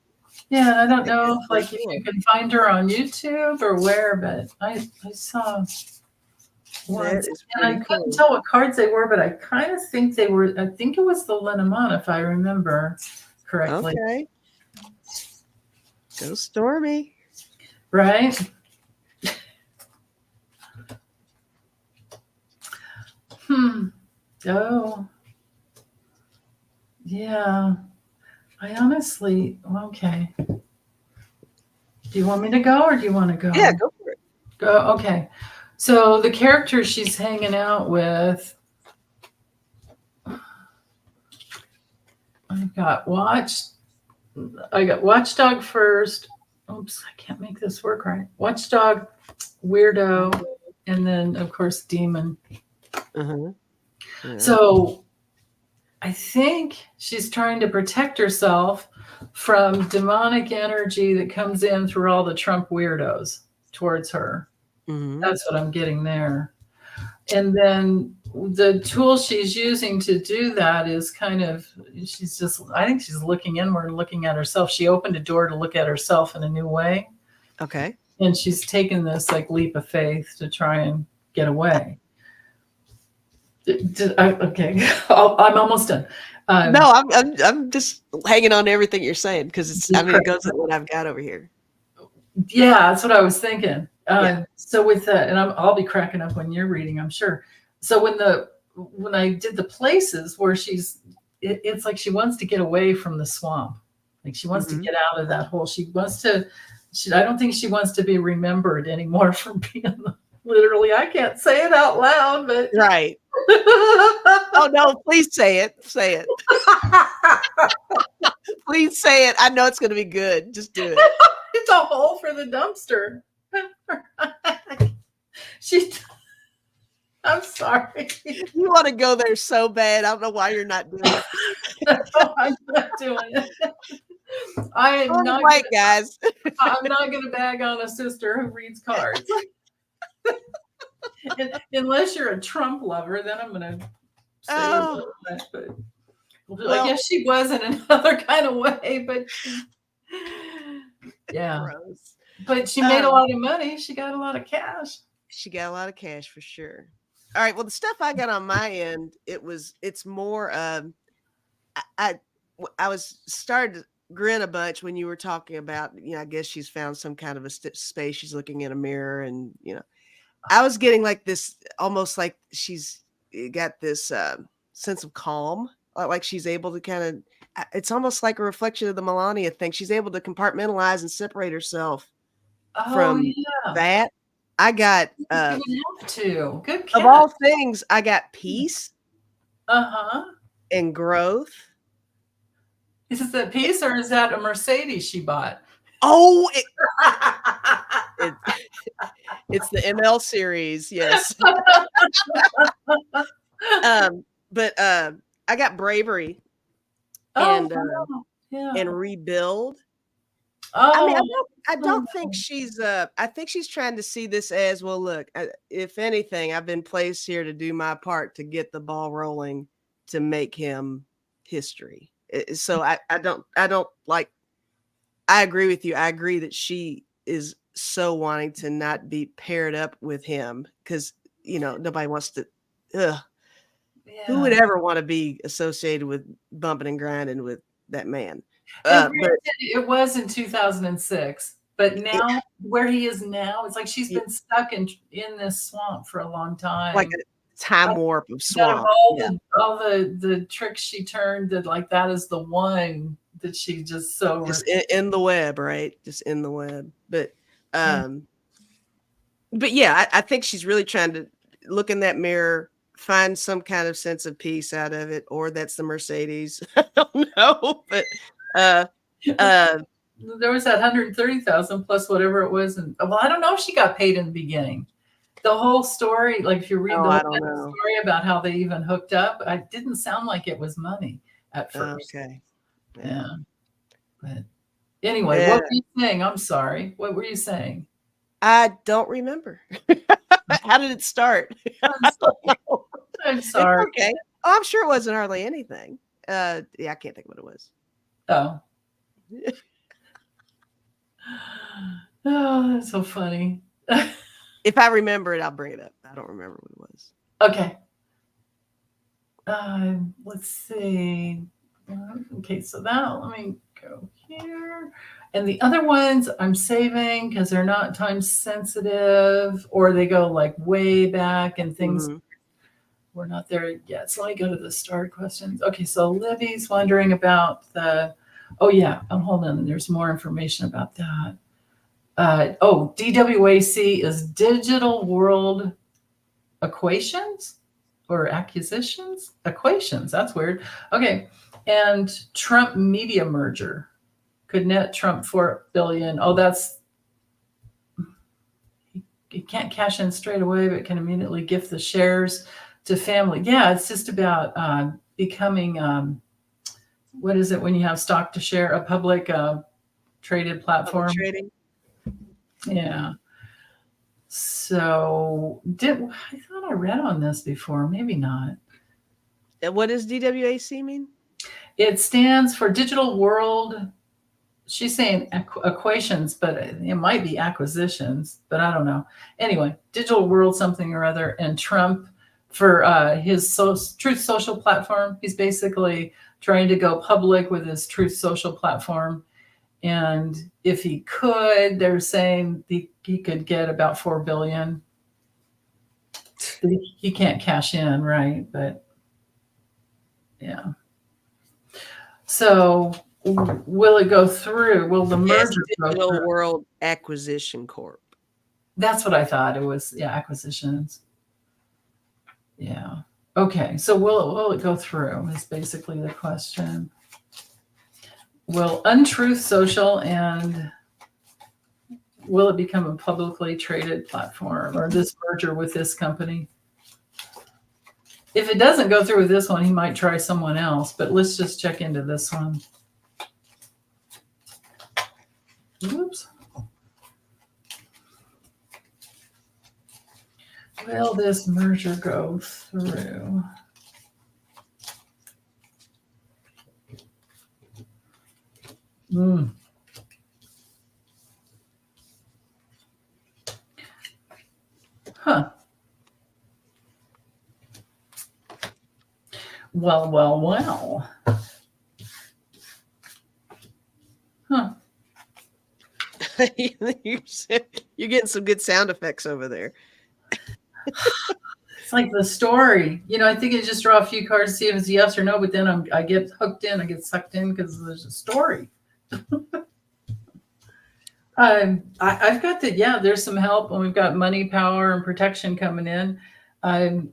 Yeah, I don't know if you can find her on YouTube or where, but I saw once. And I couldn't tell what cards they were, but I kind of think they were, I think it was the Lenormand, if I remember correctly. Okay. Go Stormy. Right? Oh. Yeah. I honestly, okay. Do you want me to go or do you want to go? Yeah, go for it. Go. Okay. So the character she's hanging out with, I got Watchdog first. Oops, I can't make this work right. Watchdog, Weirdo, and then of course Demon. Uh-huh. Yeah. So I think she's trying to protect herself from demonic energy that comes in through all the Trump weirdos towards her. Mm-hmm. That's what I'm getting there. And then the tool she's using to do that is kind of, she's just, I think she's looking inward, looking at herself. She opened a door to look at herself in a new way. Okay. And she's taken this like leap of faith to try and get away. Okay, I'm almost done. No, I'm just hanging on to everything you're saying because it goes with what I've got over here. Yeah, that's what I was thinking. Yeah. So with that, and I'll be cracking up when you're reading, I'm sure. So when I did the places where it's like she wants to get away from the swamp, like she wants to get out of that hole. She wants to. I don't think she wants to be remembered anymore for being literally. I can't say it out loud, but right. Oh no! Please say it. Say it. Please say it. I know it's going to be good. Just do it. It's a hole for the dumpster. I'm sorry. You want to go there so bad. I don't know why you're not doing it. No, I'm not doing it. I am not right, guys. I'm not going to bag on a sister who reads cards. Unless you're a Trump lover, then I'm going to say that. But I guess she was in another kind of way, but yeah. Gross. But she made a lot of money. She got a lot of cash. She got a lot of cash for sure. All right. Well, the stuff I got on my end, it's more. I was started to grin a bunch when you were talking about, I guess she's found some kind of a space. She's looking in a mirror, and I was getting like this, almost like she's got this sense of calm, like she's able to kind of. It's almost like a reflection of the Melania thing. She's able to compartmentalize and separate herself from that. I got you would have to. Good catch. Of all things, I got peace. And growth. Is that peace or is that a Mercedes she bought? Oh, it's the ML series, yes. But I got bravery and rebuild. I mean, I don't think she's. I think she's trying to see this as, well, look. If anything, I've been placed here to do my part to get the ball rolling to make him history. So I don't like. I agree with you. I agree that she is so wanting to not be paired up with him because nobody wants to. Who would ever want to be associated with bumping and grinding with that man? But it was in 2006, but now where he is now, it's like she's been stuck in this swamp for a long time, like a time warp of swamp. All the tricks she turned, that is the one that she just in the web, right? Just in the web. But yeah, I think she's really trying to look in that mirror, find some kind of sense of peace out of it, or that's the Mercedes. I don't know, but there was that 130,000 plus whatever it was, and I don't know if she got paid in the beginning. The whole story, like if you read the story about how they even hooked up, it didn't sound like it was money at first. Okay, yeah. But anyway, what were you saying? I'm sorry. What were you saying? I don't remember. How did it start? I'm sorry. It's okay. Oh, I'm sure it wasn't hardly anything. Yeah, I can't think of what it was. Oh. Oh, that's so funny. If I remember it, I'll bring it up. I don't remember what it was. Okay. Let's see. Okay, so let me go here. And the other ones I'm saving because they're not time sensitive, or they go like way back and things. We're not there yet. So let me go to the start questions. Okay, so Libby's wondering about hold on. There's more information about that. DWAC is Digital World Equations or Acquisitions? Equations. That's weird. Okay. And Trump media merger could net Trump $4 billion. Oh, he can't cash in straight away, but can immediately gift the shares to family. Yeah, it's just about becoming, what is it when you have stock to share, a public traded platform? Public trading. Yeah. So I thought I read on this before, maybe not. And what does DWAC mean? It stands for Digital World. She's saying equations, but it might be acquisitions, but I don't know. Anyway, Digital World something or other, and Trump for his Truth Social platform. He's basically trying to go public with his Truth Social platform. And if he could, they're saying he could get about 4 billion. He can't cash in, right? But yeah. So will it go through? Will the Yes, merger go Digital through? World Acquisition Corp. That's what I thought it was. Yeah, acquisitions. Yeah. Okay. So will it go through? Is basically the question. Will Untruth Social and will it become a publicly traded platform or this merger with this company? If it doesn't go through with this one, he might try someone else, but let's just check into this one. Oops. Will this merger go through? Huh. Well. Huh. You're getting some good sound effects over there. It's like the story. I think I just draw a few cards to see if it's yes or no, but then I get hooked in, I get sucked in because there's a story. I've got there's some help, and we've got money, power, and protection coming in.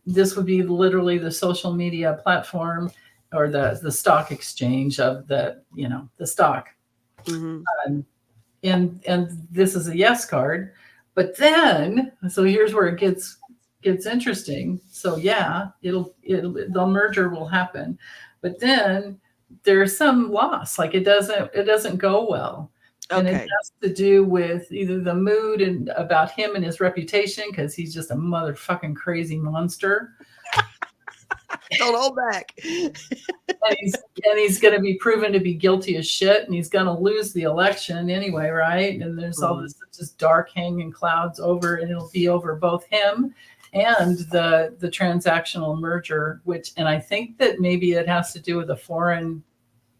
This would be literally the social media platform or the stock exchange of the stock. Mm-hmm. And this is a yes card, but then so here's where it gets interesting. So yeah, the merger will happen, but then there's some loss. Like it doesn't go well. And it Okay. has to do with either the mood and about him and his reputation, because he's just a motherfucking crazy monster. Don't hold back. And he's going to be proven to be guilty as shit, and he's going to lose the election anyway, right? And there's all this just dark hanging clouds over, and it'll be over both him and the transactional merger, and I think that maybe it has to do with a foreign.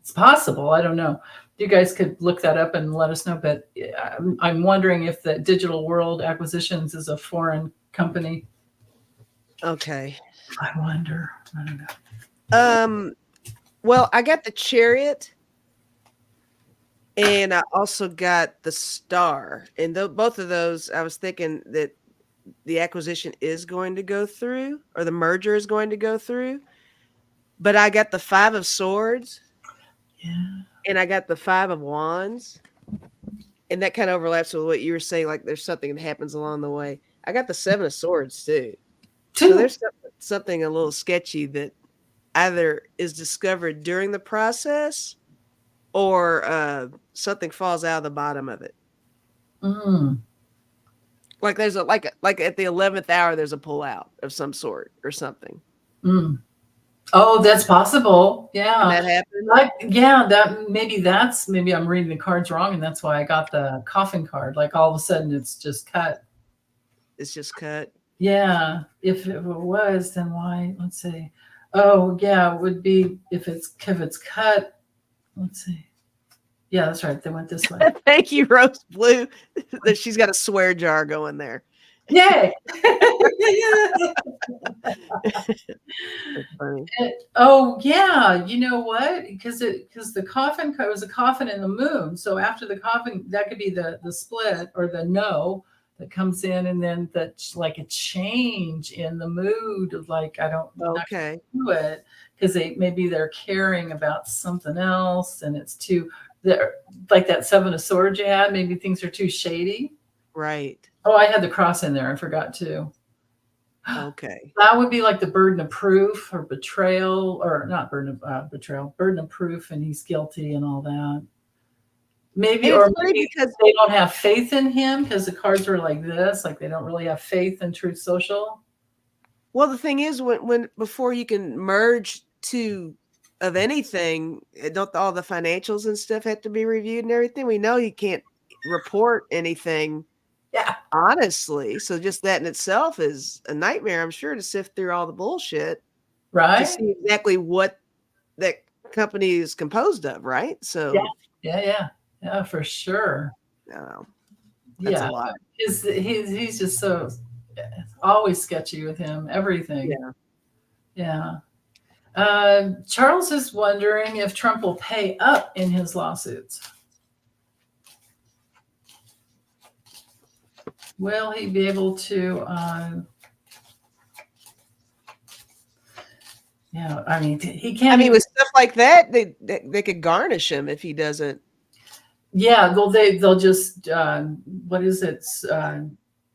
It's possible. I don't know. You guys could look that up and let us know. But I'm wondering if the Digital World Acquisitions is a foreign company. Okay. I wonder. I don't know. Well, I got the Chariot, and I also got the Star. And both of those, I was thinking that the acquisition is going to go through, or the merger is going to go through. But I got the 5 of Swords. Yeah. And I got the 5 of Wands. And that kind of overlaps with what you were saying, like there's something that happens along the way. I got the 7 of Swords too. So there's something a little sketchy that either is discovered during the process or something falls out of the bottom of it. Like there's like at the 11th hour, there's a pullout of some sort or something. Oh, that's possible. Yeah. Can that happen? Maybe I'm reading the cards wrong, and that's why I got the coffin card. Like all of a sudden it's just cut. It's just cut. Yeah. If it was, then why? Let's see. Oh, yeah, it would be if it's cut. Let's see. Yeah, that's right. They went this way. Thank you, Rose Blue. That she's got a swear jar going there. Yay! Funny. Oh yeah, you know what? Because the coffin was a coffin in the moon. So after the coffin, that could be the split or the no that comes in, and then that's like a change in the mood of like I don't do it because maybe they're caring about something else, and it's too like that 7 of Swords you had. Maybe things are too shady. Right. Oh, I had the cross in there. I forgot to. Okay. That would be like the burden of proof or betrayal, or not burden of betrayal, burden of proof, and he's guilty and all that. Maybe, And or it's funny maybe because they don't have faith in him because the cards are like this, like they don't really have faith in Truth Social. well, the thing is when before you can merge 2 of anything, don't all the financials and stuff have to be reviewed and everything? We know you can't report anything Yeah, honestly, so just that in itself is a nightmare, I'm sure, to sift through all the bullshit to right? see exactly what that company is composed of, right? Yeah, So, yeah, for sure. no, that's a Yeah, lot. he's just so always sketchy with him, everything. Yeah. Yeah. Charles is wondering if Trump will pay up in his lawsuits. Will he be able to? Yeah, I mean, he I can't mean, even. with stuff like that, they could garnish him if he doesn't. Yeah, they'll just what is it?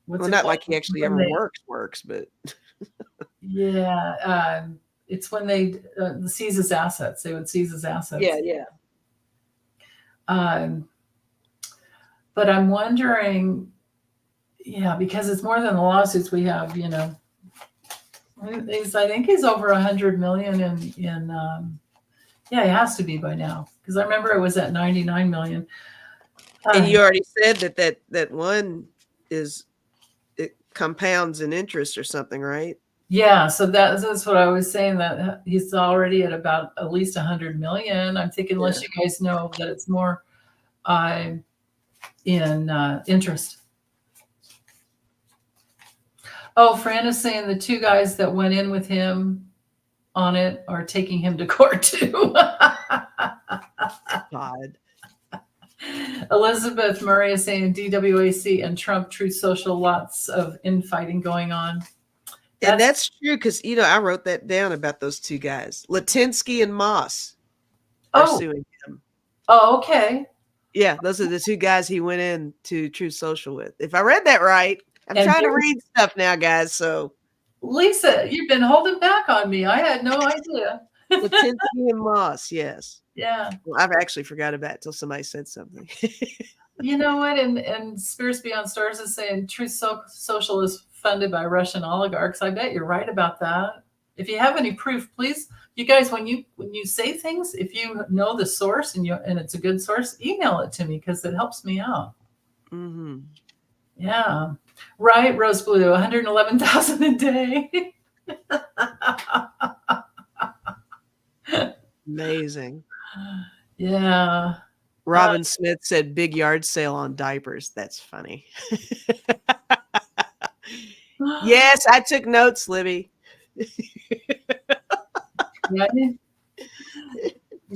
What's Well, it not called like he actually when ever they? works, but Yeah, it's when they seize his assets. They would seize his yeah, assets. yeah. Um, but I'm wondering, yeah, because it's more than the lawsuits we have. I think he's over 100 million in. Yeah, he has to be by now because I remember it was at 99 million. And you already said that one is it compounds in interest or something, right? Yeah, so that's what I was saying, that he's already at about at least 100 million. I'm thinking, Yeah. unless you guys know that it's more uh, in interest. Oh, Fran is saying the 2 guys that went in with him on it are taking him to court too. God. Elizabeth Murray is saying DWAC and Trump Truth Social, lots of infighting going on. And that's true because I wrote that down about those 2 guys. Latinsky and Moss are Oh, suing him. oh, okay. Yeah, those are the 2 guys he went in to True Social with. If I read that right, I'm And trying to read stuff now, guys. So Lisa, you've been holding back on me. I had no idea. Latinsky and Moss, yes. Yeah. Well, I've actually forgot about it till somebody said something. You know what? And Spirits Beyond Stars is saying Truth Social is funded by Russian oligarchs. I bet you're right about that. If you have any proof, please, you guys, when you say things, if you know the source and it's a good source, email it to me because it helps me out. Mm-hmm. Yeah. Right, Rose Blue, 111,000 a day. Amazing. Yeah. Robin Smith said big yard sale on diapers. That's funny. Yes, I took notes, Libby. Yeah.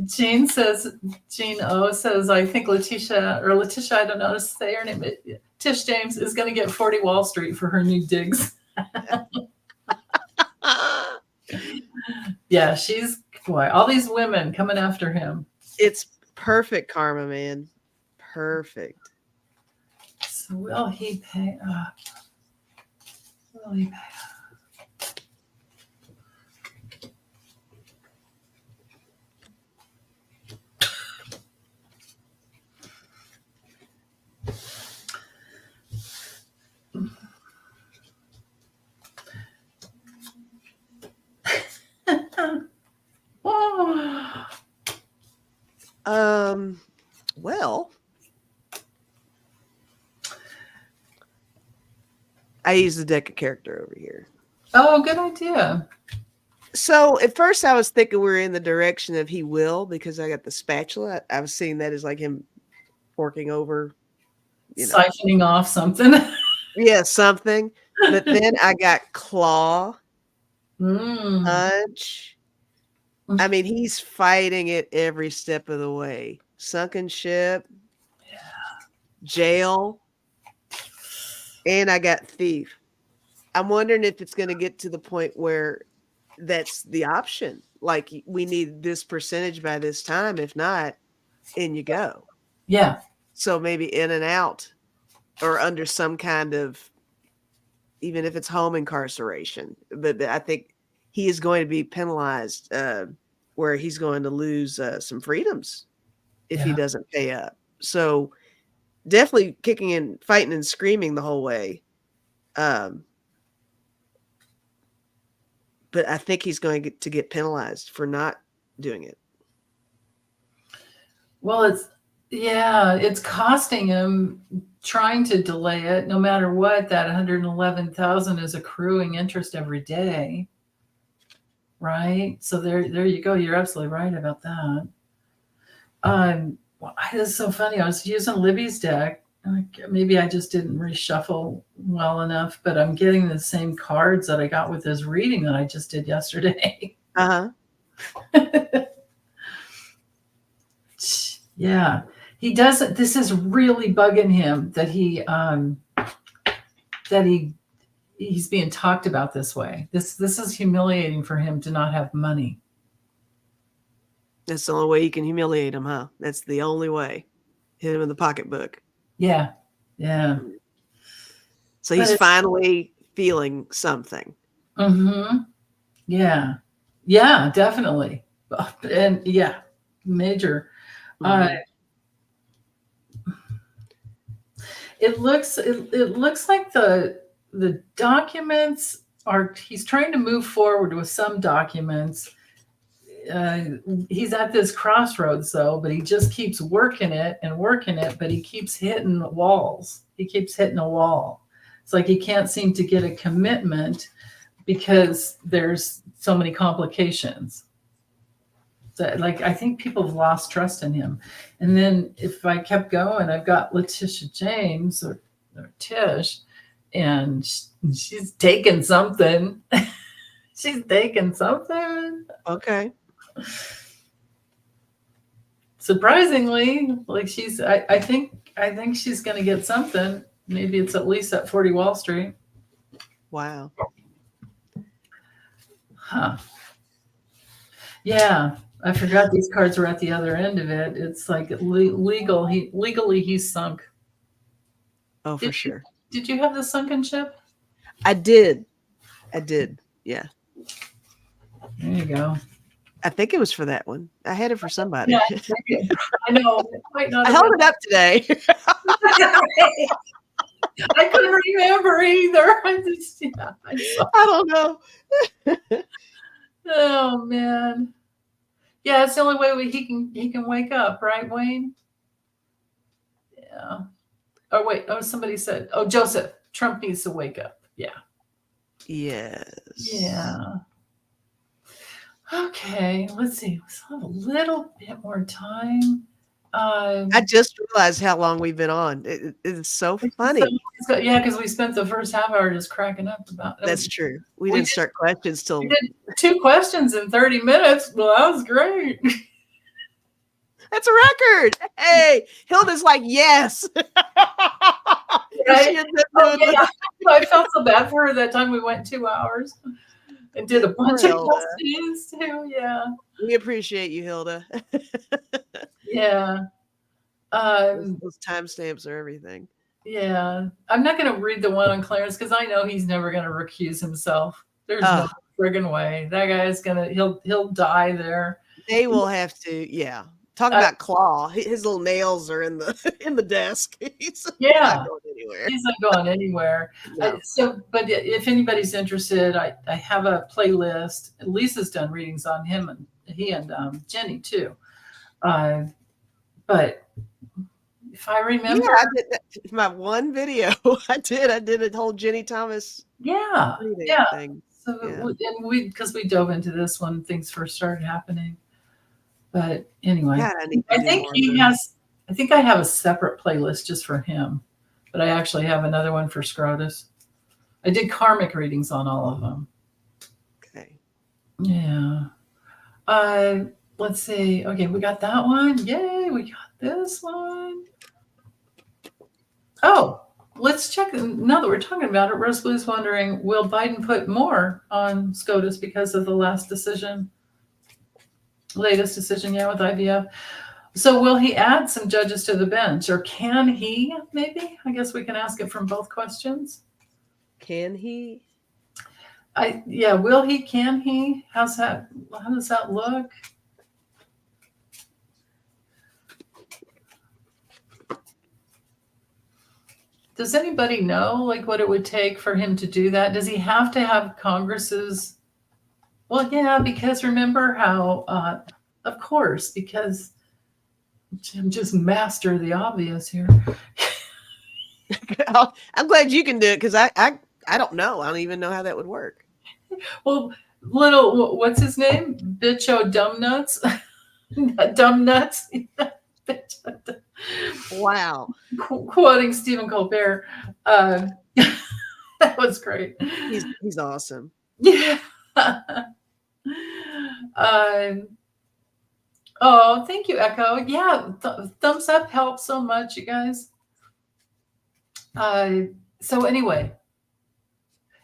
Jean O says, I think Letitia, I don't know how to say her name, Tish James is going to get 40 Wall Street for her new digs. Yeah, all these women coming after him. It's perfect karma, man. Perfect. So will he pay up? Will he pay up? Well, I use the deck of character over here. Oh, good idea. So at first I was thinking we were in the direction of he will because I got the spatula. I was seeing that as like him forking over, Siphoning off something. Yeah, something. But then I got claw, Mm. punch. I mean, he's fighting it every step of the way. Sunken ship, jail, and I got thief. I'm wondering if it's going to get to the point where that's the option. Like we need this percentage by this time. If not, in you go. Yeah. So maybe in and out or under some kind of, even if it's home incarceration. But I think he is going to be penalized where he's going to lose some freedoms if he doesn't pay up. So definitely kicking and fighting and screaming the whole way. But I think he's going to get penalized for not doing it. Well, it's costing him trying to delay it. No matter what, that 111,000 is accruing interest every day, right? So there you go. You're absolutely right about that. This is so funny. I was using Libby's deck. Maybe I just didn't reshuffle well enough, but I'm getting the same cards that I got with this reading that I just did yesterday. Yeah, he doesn't. This is really bugging him that he's being talked about this way. This is humiliating for him to not have money. That's the only way you can humiliate him, huh? That's the only way. Hit him in the pocketbook. Yeah. So he's finally feeling something. Yeah, definitely, and major. It looks like the documents are. He's trying to move forward with some documents. He's at this crossroads though, but he just keeps working it, but he keeps hitting walls. He keeps hitting a wall. It's like he can't seem to get a commitment because there's so many complications. So, like, I think people have lost trust in him. And then if I kept going, I've got Letitia James or Tish, and she's taking something. She's taking something. Okay. Surprisingly, like I think she's going to get something. Maybe it's at least at 40 Wall Street. Wow. Huh. Yeah, I forgot these cards were at the other end of it. It's like legally he's sunk. Oh, for sure. Did you have the sunken ship? I did. Yeah. There you go. I think it was for that one. I had it for somebody. Yeah, I know. I held it up today. I couldn't remember either. I don't know. Oh man. Yeah, it's the only way he can wake up, right, Wayne? Yeah. Oh wait. Oh, somebody said. Oh, Joseph. Trump needs to wake up. Yeah. Yes. Yeah. Okay. Let's see. We still have a little bit more time. I just realized how long we've been on. It's so funny. Yeah, because we spent the first half hour just cracking up about it. That's true. We didn't start questions till. We did 2 questions in 30 minutes. Well, that was great. That's a record. Hey, Hilda's like, yes. Right? I felt so bad for her that time we went 2 hours and did a bunch of questions too. Yeah. We appreciate you, Hilda. Yeah. Those timestamps are everything. Yeah. I'm not going to read the one on Clarence because I know he's never going to recuse himself. There's no friggin' way. That guy is he'll die there. They will have to, yeah. Talk about claw. His little nails are in the desk. He's not going anywhere. He's not going anywhere. No. But if anybody's interested, I have a playlist. Lisa's done readings on him and he and Jenny too. But if I remember, I did that. My one video. I did a whole Jenny Thomas. Thing. So and because we dove into this when things first started happening. But anyway, I think I have a separate playlist just for him, but I actually have another one for Scrotus. I did karmic readings on all of them. Okay. Yeah. Let's see. Okay, we got that one. Yay, we got this one. Oh, let's check. Now that we're talking about it, Rose Blue's wondering, will Biden put more on SCOTUS because of the latest decision with IVF? So will he add some judges to the bench, or can he? Maybe. I guess we can ask it from both questions. Can he? Will he? Can he? How does that look? Does anybody know like what it would take for him to do that? Does he have to have Congress's? Well, yeah, because remember how, of course, because I'm just master of the obvious here. I'm glad you can do it because I don't know. I don't even know how that would work. Well, what's his name? Bitcho Dumb Nuts. Dumb Nuts. Wow. Quoting Stephen Colbert. That was great. He's awesome. Yeah. um, oh, thank you, Echo. Yeah, thumbs up helps so much, you guys. So anyway,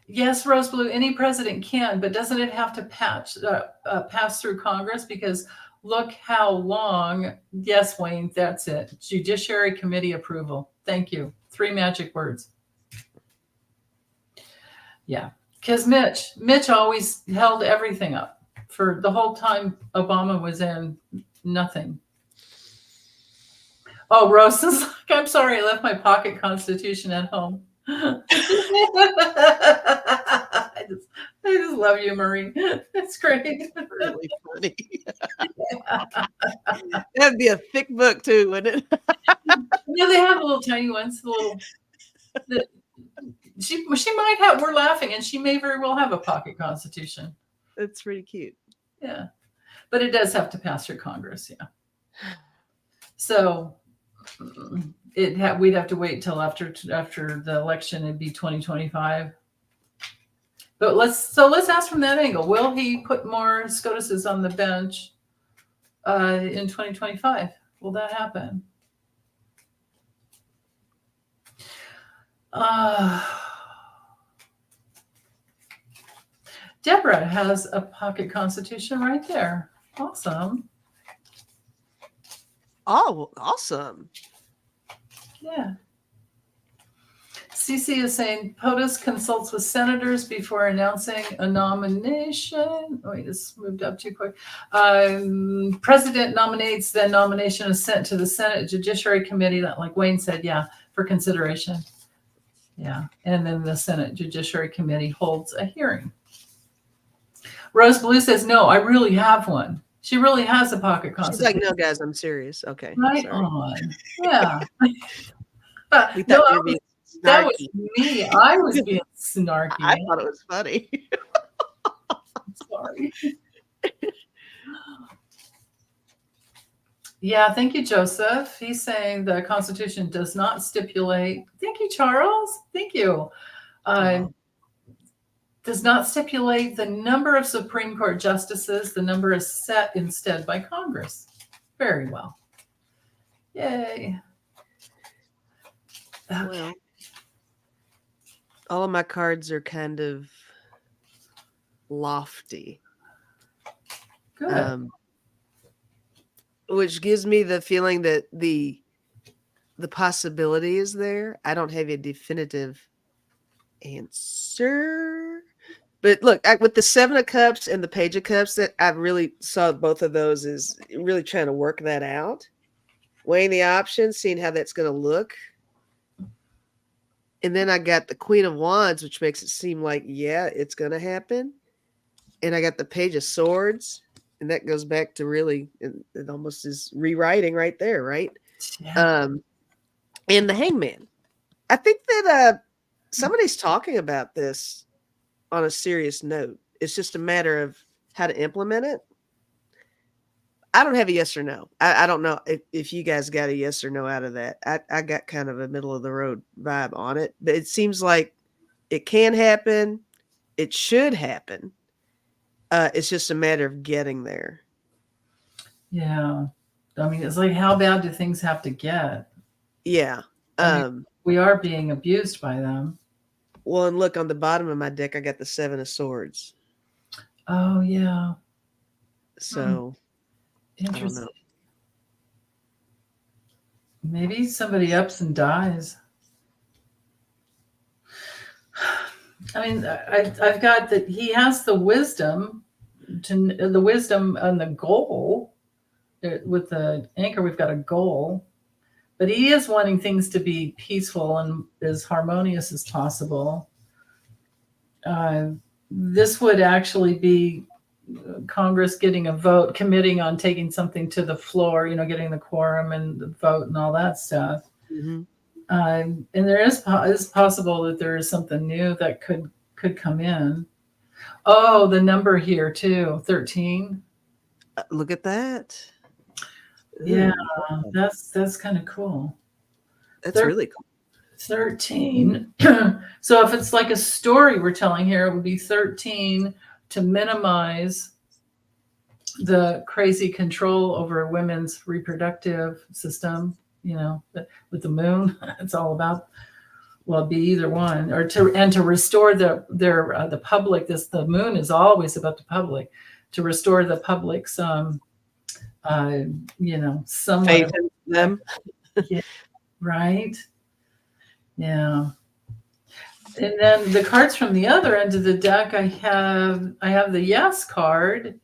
yes, Rose Blue, any president can, but doesn't it have to pass through Congress? Because look how long. Yes, Wayne, that's it. Judiciary Committee approval. Thank you. 3 magic words. Yeah, because Mitch always held everything up for the whole time Obama was in. Nothing. Oh, Rose is like, I'm sorry, I left my pocket constitution at home. I just love you, Marie. That's great. Really funny. That'd be a thick book too, wouldn't it? Yeah, they have little tiny ones. She might have. We're laughing, and she may very well have a pocket constitution. That's pretty cute. Yeah, but it does have to pass through Congress. Yeah. So we'd have to wait till after the election. It'd be 2025. But let's ask from that angle. Will he put more SCOTUSes on the bench in 2025? Will that happen? Deborah has a pocket constitution right there. Awesome. Oh, awesome. Yeah. CC is saying POTUS consults with senators before announcing a nomination. Oh, he just moved up too quick. President nominates, then nomination is sent to the Senate Judiciary Committee, like Wayne said, yeah, for consideration. Yeah, and then the Senate Judiciary Committee holds a hearing. Rose Blue says, no, I really have one. She really has a pocket constitution. She's like, no, guys, I'm serious. Okay. Right sorry. on. Yeah. We thought you were being snarky. That was me. I was being snarky. I thought it was funny. Sorry. Yeah, thank you, Joseph. He's saying the Constitution does not stipulate. Thank you, Charles. Thank you. Does not stipulate the number of Supreme Court justices. The number is set instead by Congress. Very well. Yay. Okay. Well, all of my cards are kind of lofty. Good. Which gives me the feeling that the possibility is there. I don't have a definitive answer. But look, with the 7 of Cups and the Page of Cups, that I really saw both of those as really trying to work that out. Weighing the options, seeing how that's going to look. And then I got the Queen of Wands, which makes it seem like, yeah, it's going to happen. And I got the Page of Swords. And that goes back to really, it almost is rewriting right there, right? Yeah. And the Hangman. I think that somebody's talking about this on a serious note. It's just a matter of how to implement it. I don't have a yes or no. I don't know if you guys got a yes or no out of that. I got kind of a middle of the road vibe on it, but it seems like it can happen. It should happen. It's just a matter of getting there. Yeah. I mean, it's like, how bad do things have to get? Yeah. We are being abused by them. Well, and look, on the bottom of my deck, I got the 7 of Swords. Oh, yeah. So, interesting. Maybe somebody ups and dies. I mean, I've got that he has the wisdom and the goal. With the anchor, we've got a goal. But he is wanting things to be peaceful and as harmonious as possible. This would actually be Congress getting a vote, committing on taking something to the floor, getting the quorum and the vote and all that stuff. Mm-hmm. And there is possible that there is something new that could come in. Oh, the number here too, 13. Look at that. Yeah, Ooh, that's kind of cool. that's really cool. 13. So if it's like a story we're telling here, it would be 13 to minimize the crazy control over women's reproductive system, with the moon. It's all about, well, be either one, or to restore the public. The moon is always about the public, to restore the public's somewhat Faith of, in them. yeah, right. Yeah. And then the cards from the other end of the deck, I have the yes card.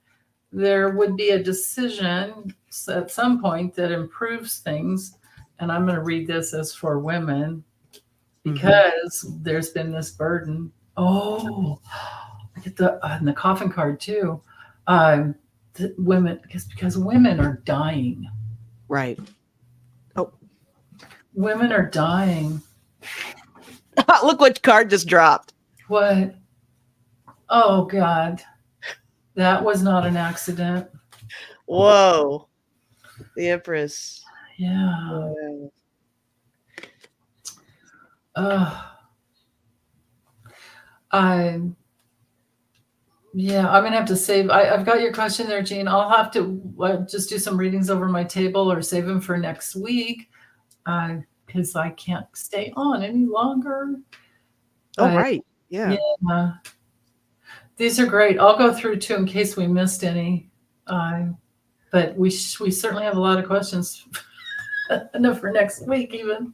There would be a decision at some point that improves things. And I'm going to read this as for women, because there's been this burden. Oh, I get the coffin card too. Women, because women are dying. Right. Oh, women are dying. Look what card just dropped. What? Oh God, that was not an accident. Whoa, the Empress. Yeah. Wow. I'm gonna have to save. I've got your question there, Jean. I'll have to just do some readings over my table or save them for next week, because I can't stay on any longer. Oh, right. Yeah. Yeah. These are great. I'll go through too in case we missed any. But we certainly have a lot of questions enough for next week even.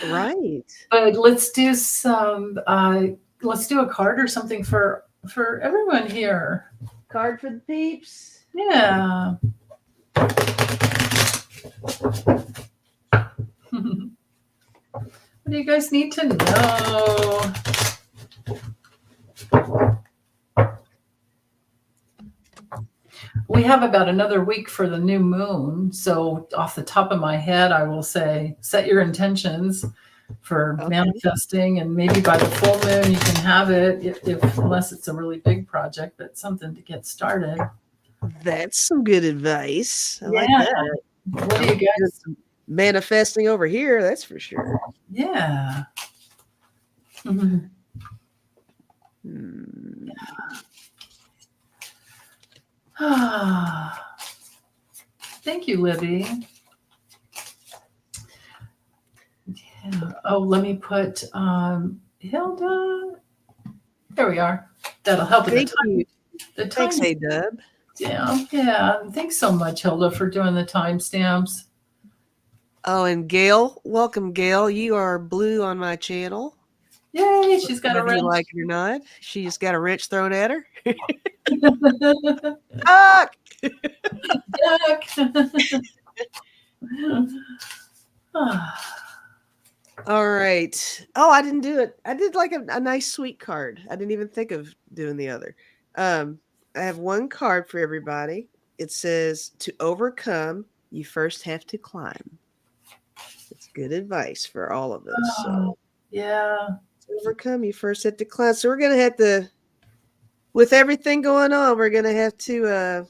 Right. But let's do let's do a card or something for everyone here. Card for the peeps. Yeah. What do you guys need to know? We have about another week for the new moon. So off the top of my head, I will say, set your intentions for manifesting, and maybe by the full moon you can have it, unless it's a really big project, but something to get started. That's some good advice. I like that. What do you guys manifesting over here? That's for sure. Yeah. Thank you, Libby. Yeah. Oh, let me put Hilda. There we are. That'll help with Thank the time. you. Thanks, A-Dub. Yeah. Thanks so much, Hilda, for doing the timestamps. Oh, and Gail, welcome, Gail. You are blue on my channel. Yay! She's got a wrench. You like it or not? She just got a wrench thrown at her. Duck! All right. Oh, I didn't do it. I did like a nice sweet card. I didn't even think of doing the other. I have one card for everybody. It says, to overcome, you first have to climb. It's good advice for all of us. So yeah. To overcome, you first have to climb. So we're going to have to, with everything going on, we're going to have to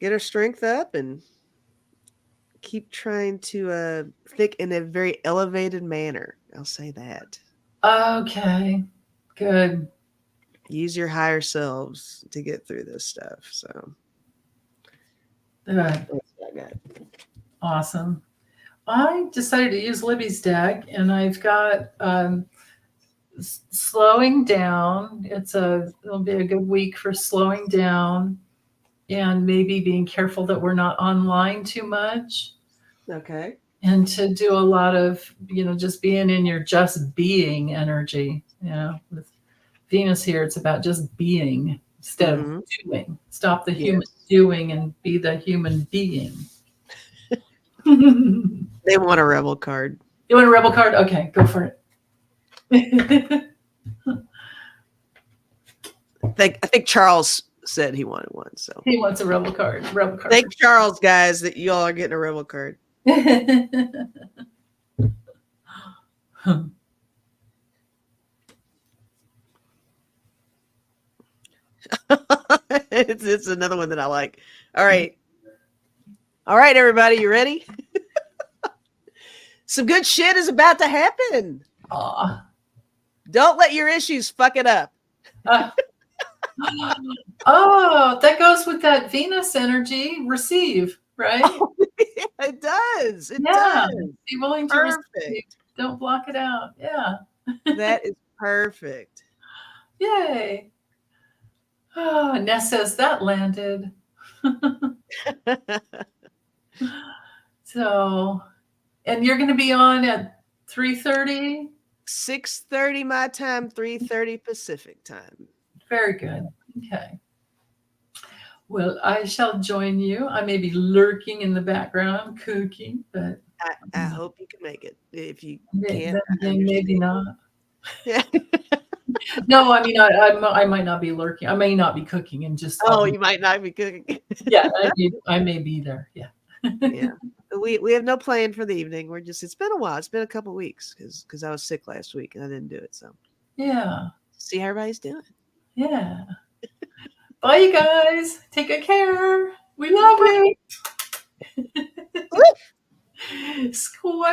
get our strength up and keep trying to think in a very elevated manner. I'll say that. Okay. Good. Use your higher selves to get through this stuff. So good. That's what I got. Awesome. I decided to use Libby's deck, and I've got slowing down. It'll be a good week for slowing down, and maybe being careful that we're not online too much. Okay. And to do a lot of, just being in your just being energy. With Venus here, it's about just being instead of doing. Stop the human doing and be the human being. They want a rebel card. You want a rebel card? Okay, go for it. I think Charles said he wanted one. So He wants a rebel card. Rebel card. thank Charles, guys, that y'all are getting a rebel card. It's another one that I like. All right, everybody, you ready? Some good shit is about to happen. Aw. Don't let your issues fuck it up. Oh, that goes with that Venus energy. Receive, right? Oh, it does. It does. Be willing to receive. Don't block it out. Yeah. That is perfect. Yay. Oh, Ness says that landed. So, and you're going to be on at 3:30? 6:30 my time, 3:30 Pacific time. Very good. Okay. Well, I shall join you. I may be lurking in the background, cooking, but I hope you can make it. If you can't, then maybe not. Yeah. No, I mean, I might not be lurking. I may not be cooking and just. Oh, you might not be cooking. Yeah, I may be there. Yeah. Yeah. We have no plan for the evening. It's been a while. It's been a couple of weeks because I was sick last week and I didn't do it. So yeah. See how everybody's doing. Yeah. Bye, you guys. Take good care. We love you. Squash.